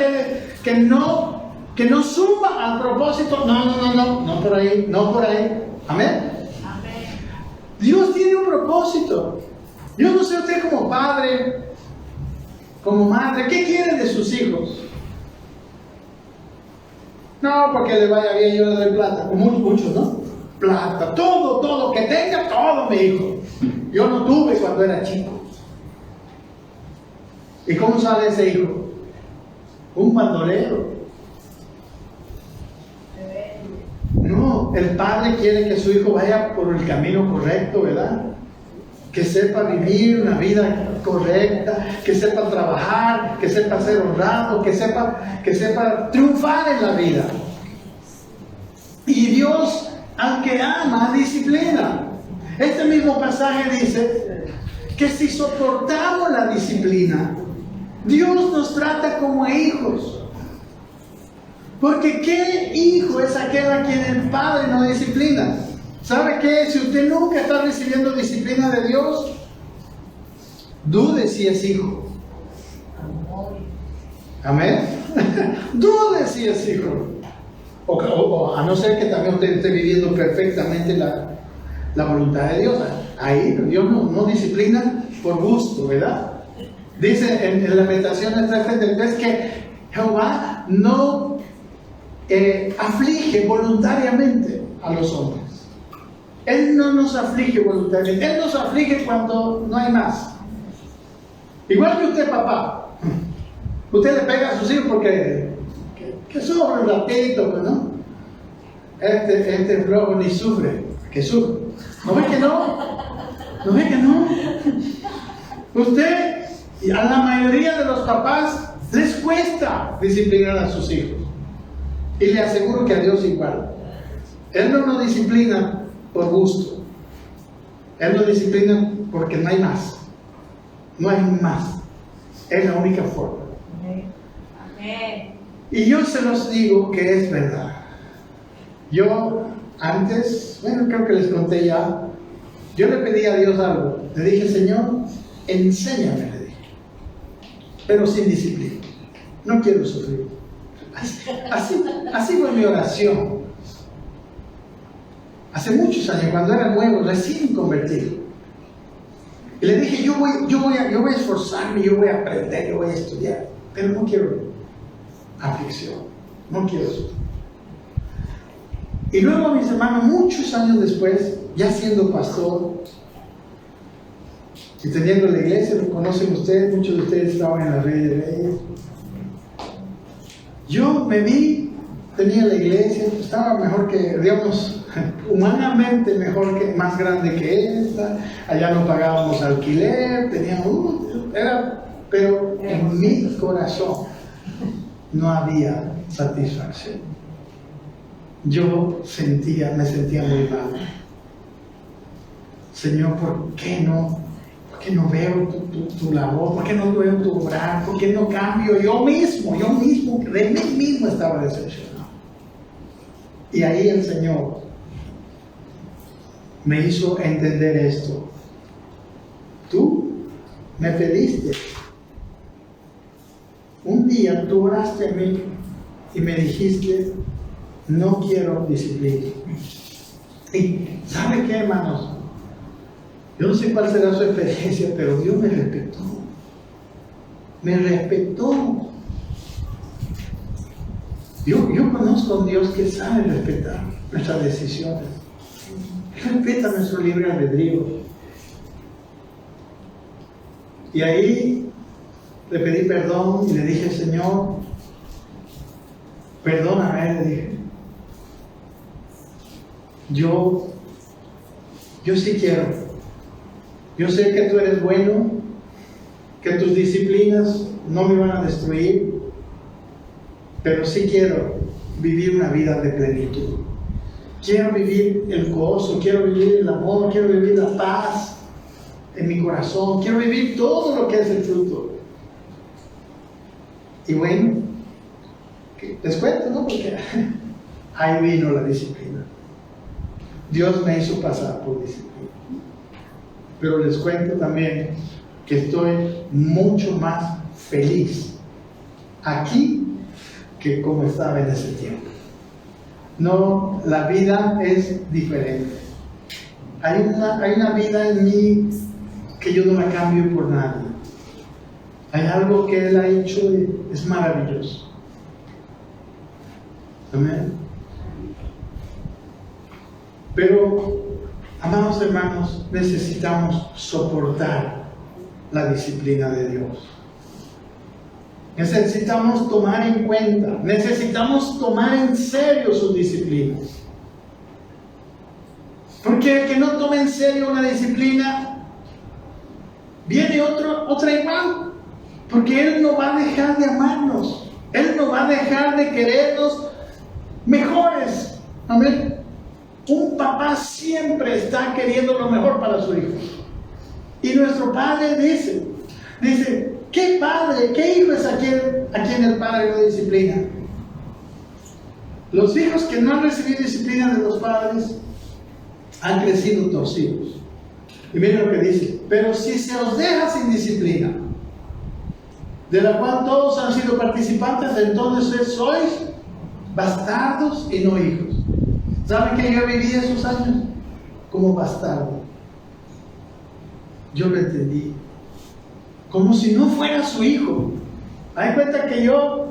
Speaker 1: que no suma al propósito. No por ahí, no por ahí. Amén.
Speaker 2: Amén.
Speaker 1: Dios tiene un propósito. Yo no sé usted como padre, como madre, ¿qué quiere de sus hijos? No, porque le vaya bien, yo le doy plata, como muchos, ¿no? Plata, todo, que tenga todo, mi hijo. Yo no tuve cuando era chico. ¿Y cómo sale ese hijo? Un bandolero. No, el padre quiere que su hijo vaya por el camino correcto, ¿verdad? Que sepa vivir una vida correcta, que sepa trabajar, que sepa ser honrado, que sepa triunfar en la vida. Y Dios, al que ama, disciplina. Este mismo pasaje dice que si soportamos la disciplina, Dios nos trata como hijos. Porque ¿qué hijo es aquel a quien el padre no disciplina? ¿Sabe qué? Si usted nunca está recibiendo disciplina de Dios, dude si es hijo. Amén. Dude si es hijo. O a no ser que también usted esté viviendo perfectamente la voluntad de Dios. Ahí Dios no disciplina por gusto, ¿verdad? Dice en Lamentaciones 3:33 que Jehová no aflige voluntariamente a los hombres. Él no nos aflige voluntariamente. Él nos aflige cuando no hay más. Igual que usted, papá. Usted le pega a sus hijos porque que sufre un ratito, ¿no? Este flojo ni sufre, que sufre. ¿No ve que no? ¿No ve que no? Usted, y a la mayoría de los papás, les cuesta disciplinar a sus hijos. Y le aseguro que a Dios igual. Él no nos disciplina por gusto. Él nos disciplina porque no hay más. No hay más. Es la única forma.
Speaker 2: Amén.
Speaker 1: Y yo se los digo que es verdad. Yo antes, creo que les conté ya, yo le pedí a Dios algo. Le dije, Señor, enséñame, le dije. Pero sin disciplina. No quiero sufrir. Así fue mi oración. Hace muchos años, cuando era nuevo, recién convertido. Y le dije, yo voy a esforzarme, yo voy a aprender, yo voy a estudiar. Pero no quiero aflicción. No quiero sufrir. Y luego, mis hermanos, muchos años después, ya siendo pastor y teniendo la iglesia, lo conocen ustedes, muchos de ustedes estaban en la Rey de Reyes. Yo me vi, tenía la iglesia, estaba mejor que, digamos, humanamente mejor que, más grande que esta, allá no pagábamos alquiler, teníamos, pero en mi corazón no había satisfacción. Yo me sentía muy mal. Señor, ¿por qué no veo tu labor? ¿Por qué no veo tu obrar? ¿Por qué no cambio yo mismo, de mí mismo estaba decepcionado? Y ahí el Señor me hizo entender esto. Tú me pediste. Un día tú oraste a mí y me dijiste, no quiero disciplina. Y ¿sabe qué, hermanos? Yo no sé cuál será su experiencia, pero Dios me respetó. Me respetó. Yo conozco a un Dios que sabe respetar nuestras decisiones. Respeta nuestro libre albedrío. Y ahí le pedí perdón y le dije, Señor, perdóname, le dije. Yo sí quiero. Yo sé que tú eres bueno, que tus disciplinas no me van a destruir, pero sí quiero vivir una vida de plenitud. Quiero vivir el gozo, quiero vivir el amor, quiero vivir la paz en mi corazón, quiero vivir todo lo que es el fruto. Y bueno, les cuento, ¿no? Porque ahí vino la disciplina. Dios me hizo pasar por disciplina. Pero les cuento también que estoy mucho más feliz aquí que como estaba en ese tiempo. No, la vida es diferente. Hay una vida en mí que yo no la cambio por nadie. Hay algo que Él ha hecho y es maravilloso. Amén. Pero, amados hermanos, necesitamos soportar la disciplina de Dios. Necesitamos tomar en cuenta, necesitamos tomar en serio sus disciplinas. Porque el que no toma en serio una disciplina, viene otra igual. Porque Él no va a dejar de amarnos. Él no va a dejar de querernos mejores. Amén. Un papá siempre está queriendo lo mejor para su hijo. Y nuestro Padre dice, ¿qué padre, qué hijo es a quien el Padre no disciplina? Los hijos que no han recibido disciplina de los padres han crecido torcidos. Y miren lo que dice: pero si se os deja sin disciplina, de la cual todos han sido participantes, entonces sois bastardos y no hijos. ¿Saben que yo viví esos años como bastardo? Yo lo entendí como si no fuera su hijo. Hay cuenta que yo,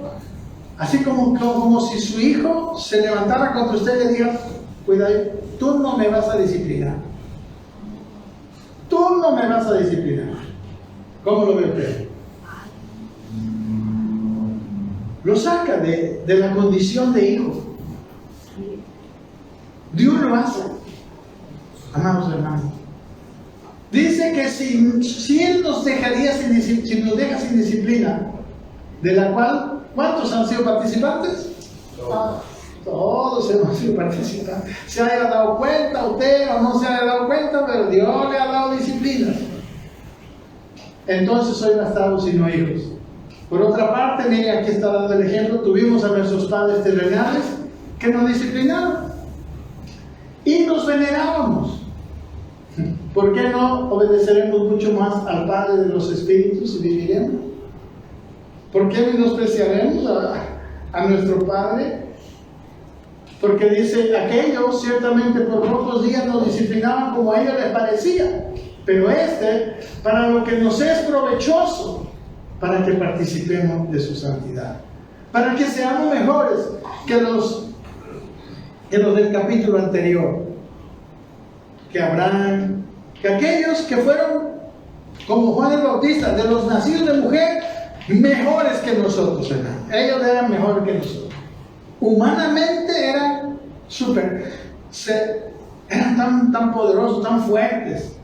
Speaker 1: así como si su hijo se levantara contra usted y le diga: cuidado, tú no me vas a disciplinar. Tú no me vas a disciplinar. ¿Cómo lo ve usted? Lo saca de la condición de hijo. Dios lo hace, amados hermanos. Dice que si Él nos dejaría si nos deja sin disciplina, de la cual, ¿cuántos han sido participantes? Todos hemos sido participantes. Se haya dado cuenta usted o no se haya dado cuenta, pero Dios le ha dado disciplina. Entonces soy bastardos y no hijos. Por otra parte, mire, aquí está dando el ejemplo. Tuvimos a nuestros padres terrenales que nos disciplinaron y nos venerábamos. ¿Por qué no obedeceremos mucho más al Padre de los Espíritus y viviremos? ¿Por qué menospreciaremos a nuestro Padre? Porque dice: aquellos ciertamente por pocos días nos disciplinaban como a ellos les parecía, pero para lo que nos es provechoso, para que participemos de su santidad, para que seamos mejores que los del capítulo anterior, que Abraham, que aquellos que fueron como Juan el Bautista, de los nacidos de mujer, mejores que nosotros, hermano. Ellos eran mejores que nosotros. Humanamente eran eran tan poderosos, tan fuertes.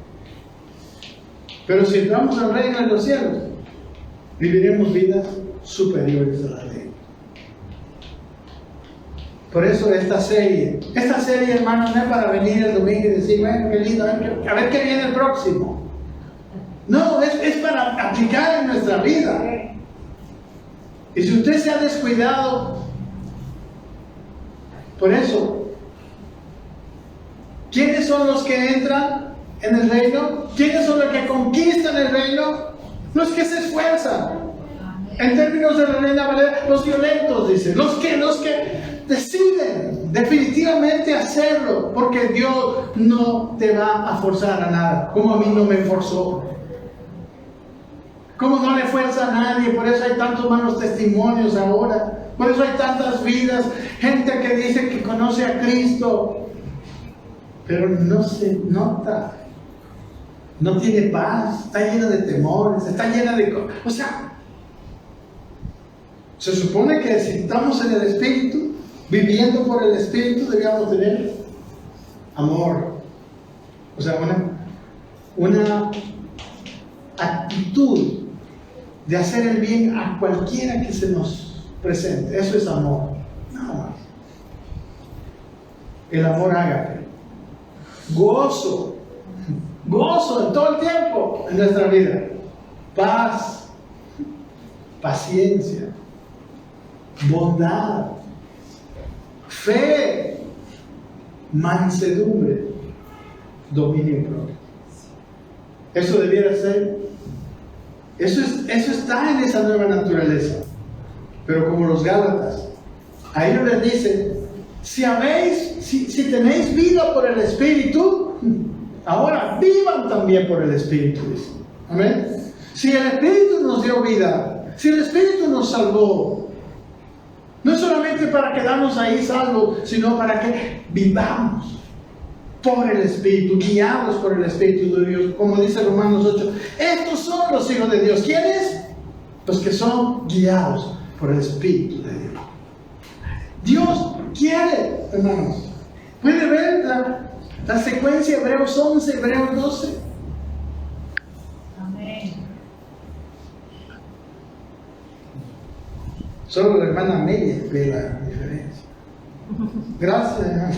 Speaker 1: Pero si entramos al reino de los cielos, viviremos vidas superiores a la ley. Por eso esta serie, hermano, no es para venir el domingo y decir: bueno, qué lindo, a ver qué viene el próximo. No, es para aplicar en nuestra vida. Y si usted se ha descuidado, por eso, ¿quiénes son los que entran en el reino? ¿Quiénes son los que conquistan el reino? Los que se esfuerzan. En términos de la Reina Valera, los violentos, dice, los que deciden definitivamente hacerlo, porque Dios no te va a forzar a nada, como a mí no me forzó, como no le fuerza a nadie. Por eso hay tantos malos testimonios ahora, por eso hay tantas vidas, gente que dice que conoce a Cristo, pero no se nota, no tiene paz, está llena de temores, está llena de cosas. O sea, se supone que si estamos en el Espíritu, viviendo por el Espíritu, debíamos tener amor. O sea, una actitud de hacer el bien a cualquiera que se nos presente. Eso es amor, nada más. El amor ágape. Gozo en todo el tiempo en nuestra vida. Paz, paciencia, bondad, fe, mansedumbre, dominio propio. Eso debiera ser, eso está en esa nueva naturaleza. Pero como los Gálatas, a ellos les dice: si tenéis vida por el Espíritu, ahora vivan también por el Espíritu, dice. Amén. Si el Espíritu nos dio vida, si el Espíritu nos salvó, no es solamente para quedarnos ahí salvos, sino para que vivamos por el Espíritu, guiados por el Espíritu de Dios. Como dice Romanos 8, estos son los hijos de Dios. ¿Quiénes? Los que son guiados por el Espíritu de Dios. Dios quiere, hermanos. ¿Puede ver la secuencia? Hebreos 11, Hebreos 12.
Speaker 2: Amén.
Speaker 1: Solo la hermana Amelia ve la diferencia. Gracias, hermana.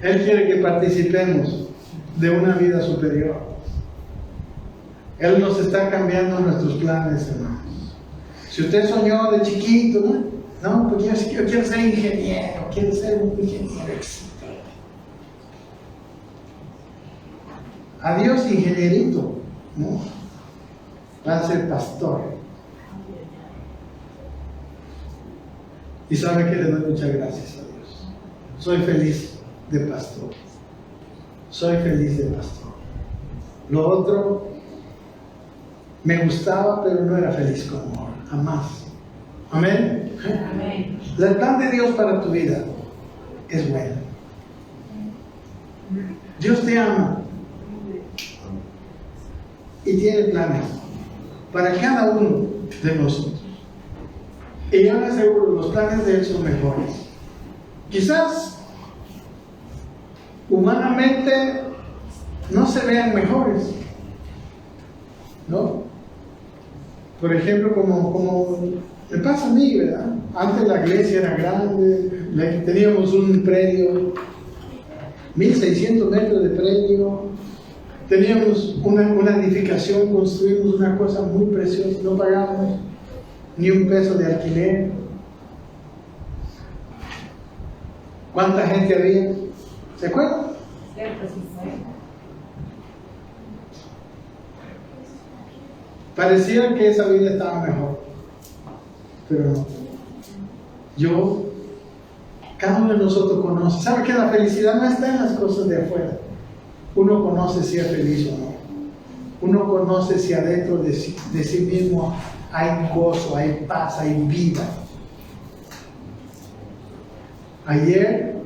Speaker 1: Él quiere que participemos de una vida superior. Él nos está cambiando nuestros planes, hermanos. Si usted soñó de chiquito, no, pues yo quiero ser ingeniero, quiero ser un ingeniero exitoso. Adiós, ingenierito, ¿no? Va a ser pastor. Y sabe que le doy muchas gracias a Dios. Soy feliz de pastor. Soy feliz de pastor. Lo otro me gustaba, pero no era feliz como ahora. Jamás. Amén.
Speaker 2: Amén.
Speaker 1: El plan de Dios para tu vida es bueno. Dios te ama y tiene planes para cada uno de nosotros. Y yo le aseguro, los planes de Él son mejores. Quizás humanamente no se vean mejores, ¿no? Por ejemplo, como me pasa a mí, ¿verdad? Antes la iglesia era grande, teníamos un predio, 1600 metros de predio, teníamos una edificación, construimos una cosa muy preciosa, no pagábamos ni un peso de alquiler. ¿Cuánta gente había? ¿Se acuerdan?
Speaker 2: Cierto, sí, sí.
Speaker 1: Parecía que esa vida estaba mejor, pero no. Cada uno de nosotros conoce. ¿Sabe que la felicidad no está en las cosas de afuera? Uno conoce si es feliz o no. Uno conoce si adentro de sí mismo hay gozo, hay paz, hay vida. Ayer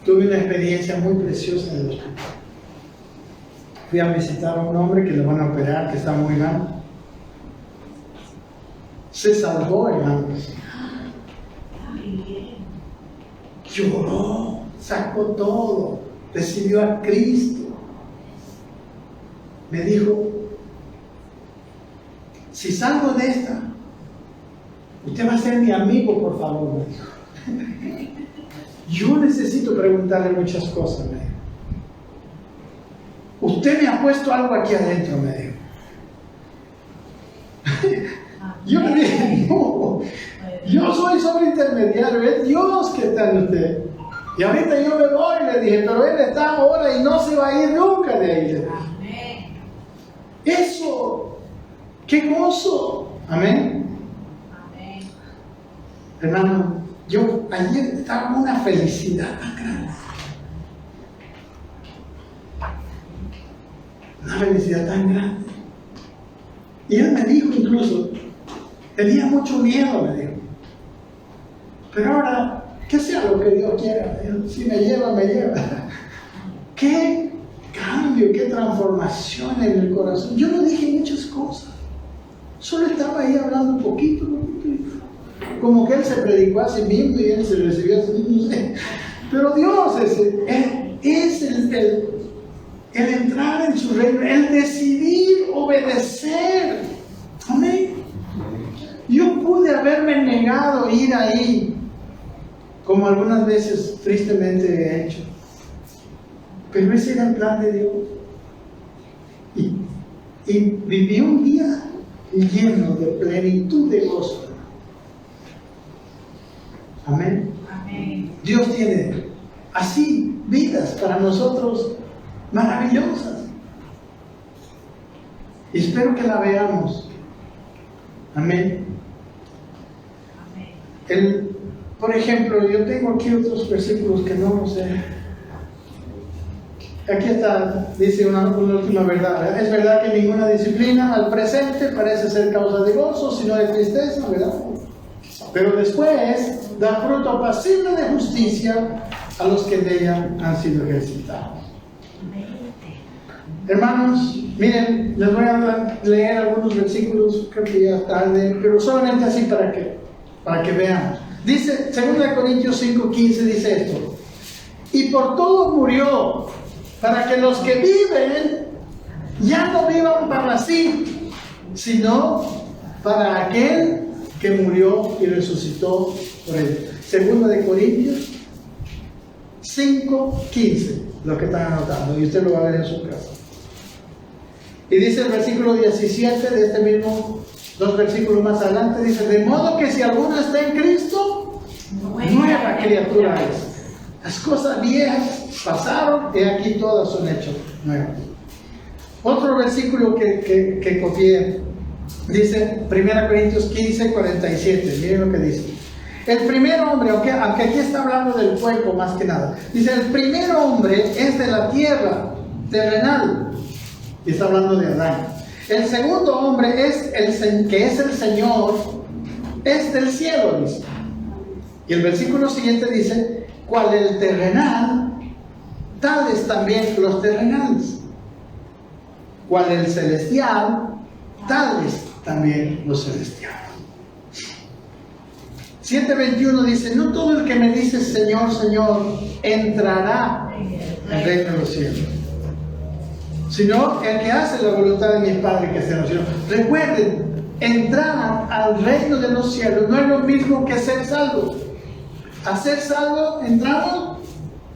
Speaker 1: tuve una experiencia muy preciosa en el hospital. Fui a visitar a un hombre que lo van a operar, que está muy mal. Se salvó, hermanos. Lloró, sacó todo, recibió a Cristo. Me dijo, si salgo de esta, usted va a ser mi amigo, por favor, me dijo. Yo necesito preguntarle muchas cosas, me dijo. Usted me ha puesto algo aquí adentro, me dijo. Yo le dije, no, yo soy solo intermediario, es Dios que está en usted. Y ahorita yo me voy, le dije, pero Él está ahora y no se va a ir nunca de ahí.
Speaker 2: Amén.
Speaker 1: Eso, qué gozo. Amén.
Speaker 2: Amén.
Speaker 1: Hermano, yo ayer estaba con una felicidad tan grande. Una felicidad tan grande. Y Él me dijo incluso, tenía mucho miedo, me dijo. Pero ahora, que sea lo que Dios quiera. Si me lleva, me lleva. Qué cambio, qué transformación en el corazón. Yo no dije muchas cosas. Solo estaba ahí hablando un poquito. Como que Él se predicó a sí mismo y Él se recibió a sí mismo. No sé. Pero Dios es el entrar en su reino, el decidir obedecer. Amén. Yo pude haberme negado a ir ahí, como algunas veces tristemente he hecho. Pero ese era el plan de Dios. Y viví un día lleno de plenitud de gozo. Amén.
Speaker 2: Amén.
Speaker 1: Dios tiene así vidas para nosotros maravillosas. Y espero que la veamos. Amén. Por ejemplo, yo tengo aquí otros versículos que no sé. Aquí está, dice una última verdad. Es verdad que ninguna disciplina al presente parece ser causa de gozo, sino de tristeza, ¿verdad? Pero después da fruto apacible de justicia a los que en ella han sido ejercitados. Hermanos, miren, les voy a leer algunos versículos, creo que ya es tarde, pero solamente así para que veamos. Dice, 2 Corintios 5:15 dice esto: y por todo murió, para que los que viven ya no vivan para sí, sino para aquel que murió y resucitó por él. 2 Corintios 5:15, lo que están anotando, y usted lo va a ver en su casa. Y dice el versículo 17 de este mismo 2 versículos más adelante dice, de modo que si alguno está en Cristo, nueva criatura es. Las cosas viejas pasaron y aquí todas son hechas nuevas. Otro versículo que copié dice 1 Corintios 15, 47. Miren lo que dice. El primer hombre, aunque aquí está hablando del cuerpo más que nada, dice el primer hombre es de la tierra terrenal y está hablando de Adán. El segundo hombre que es el Señor, es del cielo, dice. Y el versículo siguiente dice, cual el terrenal, tales también los terrenales. Cual el celestial, tales también los celestiales. 7:21 dice, no todo el que me dice Señor, Señor, entrará en el reino de los cielos, sino el que hace la voluntad de mi Padre que está en los cielos. Recuerden, entrar al reino de los cielos no es lo mismo que ser salvo. Hacer salvo, entramos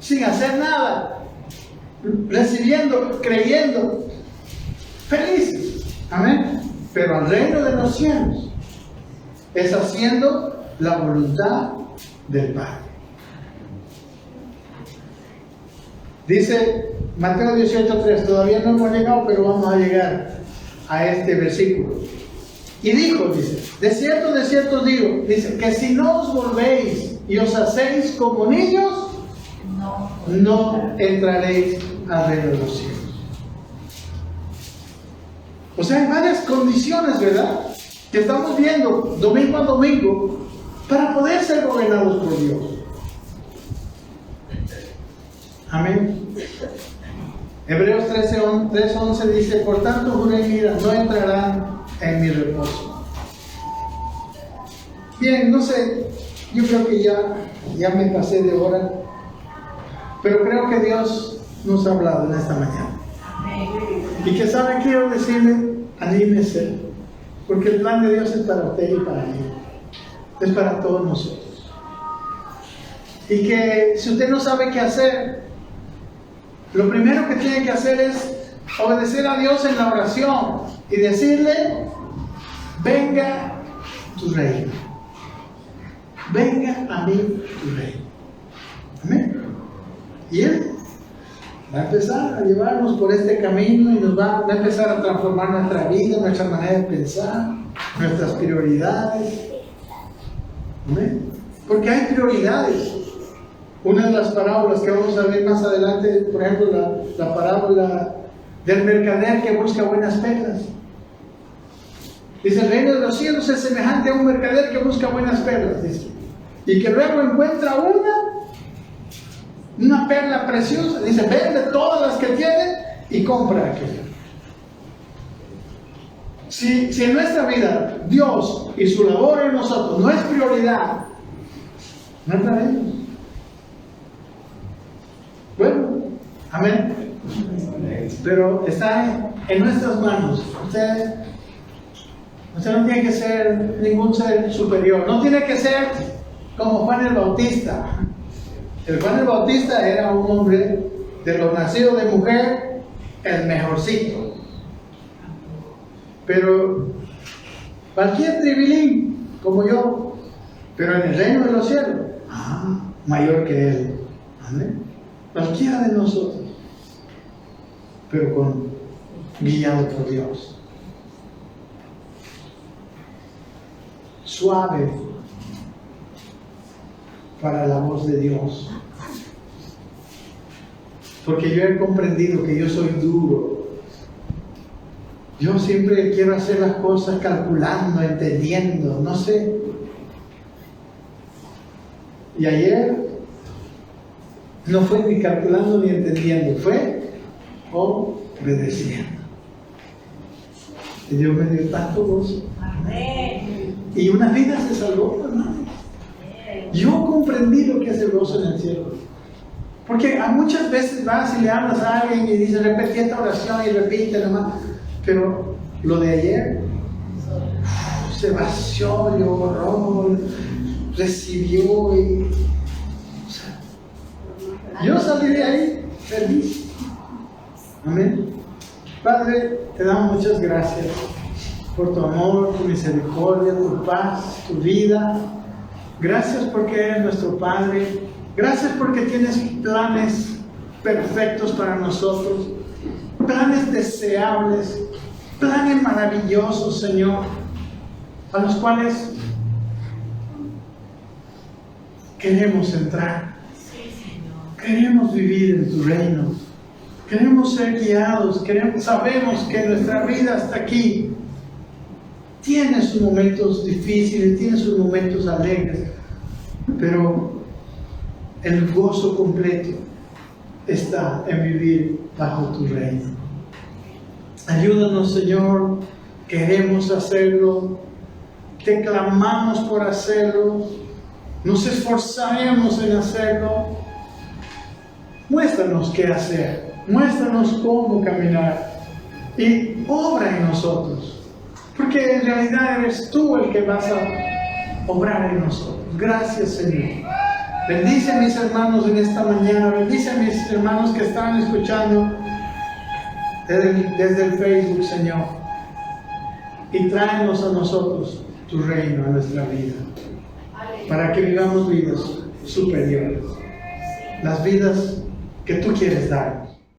Speaker 1: sin hacer nada, recibiendo, creyendo, felices. Amén. Pero al reino de los cielos es haciendo la voluntad del Padre. Dice Mateo 18:3, todavía no hemos llegado, pero vamos a llegar a este versículo. Y dijo, dice, de cierto digo, dice, que si no os volvéis y os hacéis como niños, no entraréis al reino de los cielos. O sea, hay varias condiciones, ¿verdad?, que estamos viendo domingo a domingo para poder ser gobernados por Dios. Amén. Hebreos 13:11 dice, por tanto juré, mira, no entrarán en mi reposo. Bien, no sé, yo creo que ya me pasé de hora, pero creo que Dios nos ha hablado en esta mañana. Y que sabe, quiero decirle, anímese, porque el plan de Dios es para usted y para mí, es para todos nosotros. Y que si usted no sabe qué hacer, lo primero que tiene que hacer es obedecer a Dios en la oración y decirle, venga tu reino, venga a mí tu reino. Amén. Y Él va a empezar a llevarnos por este camino y nos va a empezar a transformar nuestra vida, nuestra manera de pensar, nuestras prioridades. ¿Amén? Porque hay prioridades. Una de las parábolas que vamos a ver más adelante, por ejemplo, la parábola del mercader que busca buenas perlas. Dice, el reino de los cielos es semejante a un mercader que busca buenas perlas, dice, y que luego encuentra una perla preciosa. Dice, vende todas las que tiene y compra aquella. Si en nuestra vida Dios y su labor en nosotros no es prioridad, no entraremos. Bueno, amén. Pero está en nuestras manos. Usted no tiene que ser ningún ser superior. No tiene que ser como Juan el Bautista. El Juan el Bautista era un hombre de los nacidos de mujer, el mejorcito. Pero cualquier tribilín como yo, pero en el reino de los cielos, mayor que él. Amén. Cualquiera de nosotros, pero guiado por Dios. Suave para la voz de Dios. Porque yo he comprendido que yo soy duro. Yo siempre quiero hacer las cosas calculando, entendiendo, no sé. Y ayer no fue ni calculando ni entendiendo, fue obedeciendo. Y Dios me dio tanto gozo. Y una vida se salvó, hermano. Yo comprendí lo que es el gozo en el cielo. Porque muchas veces vas y le hablas a alguien y dices, repetí esta oración y repite nomás. Pero lo de ayer se vació, lloró, recibió y... yo salí de ahí feliz. Amén. Padre, te damos muchas gracias por tu amor, tu misericordia, tu paz, tu vida. Gracias porque eres nuestro Padre. Gracias porque tienes planes perfectos para nosotros, planes deseables, planes maravillosos, Señor, a los cuales queremos entrar. Queremos vivir en tu reino. Queremos ser guiados. Sabemos que nuestra vida hasta aquí tiene sus momentos difíciles, tiene sus momentos alegres, pero el gozo completo está en vivir bajo tu reino. Ayúdanos, Señor. Queremos hacerlo. Te clamamos por hacerlo. Nos esforzaremos en hacerlo. Muéstranos qué hacer. Muéstranos cómo caminar. Y obra en nosotros. Porque en realidad eres tú el que vas a obrar en nosotros. Gracias, Señor. Bendice a mis hermanos en esta mañana. Bendice a mis hermanos que están escuchando desde el Facebook, Señor. Y tráenos a nosotros tu reino, a nuestra vida. Para que vivamos vidas superiores. Las vidas que tú quieres dar.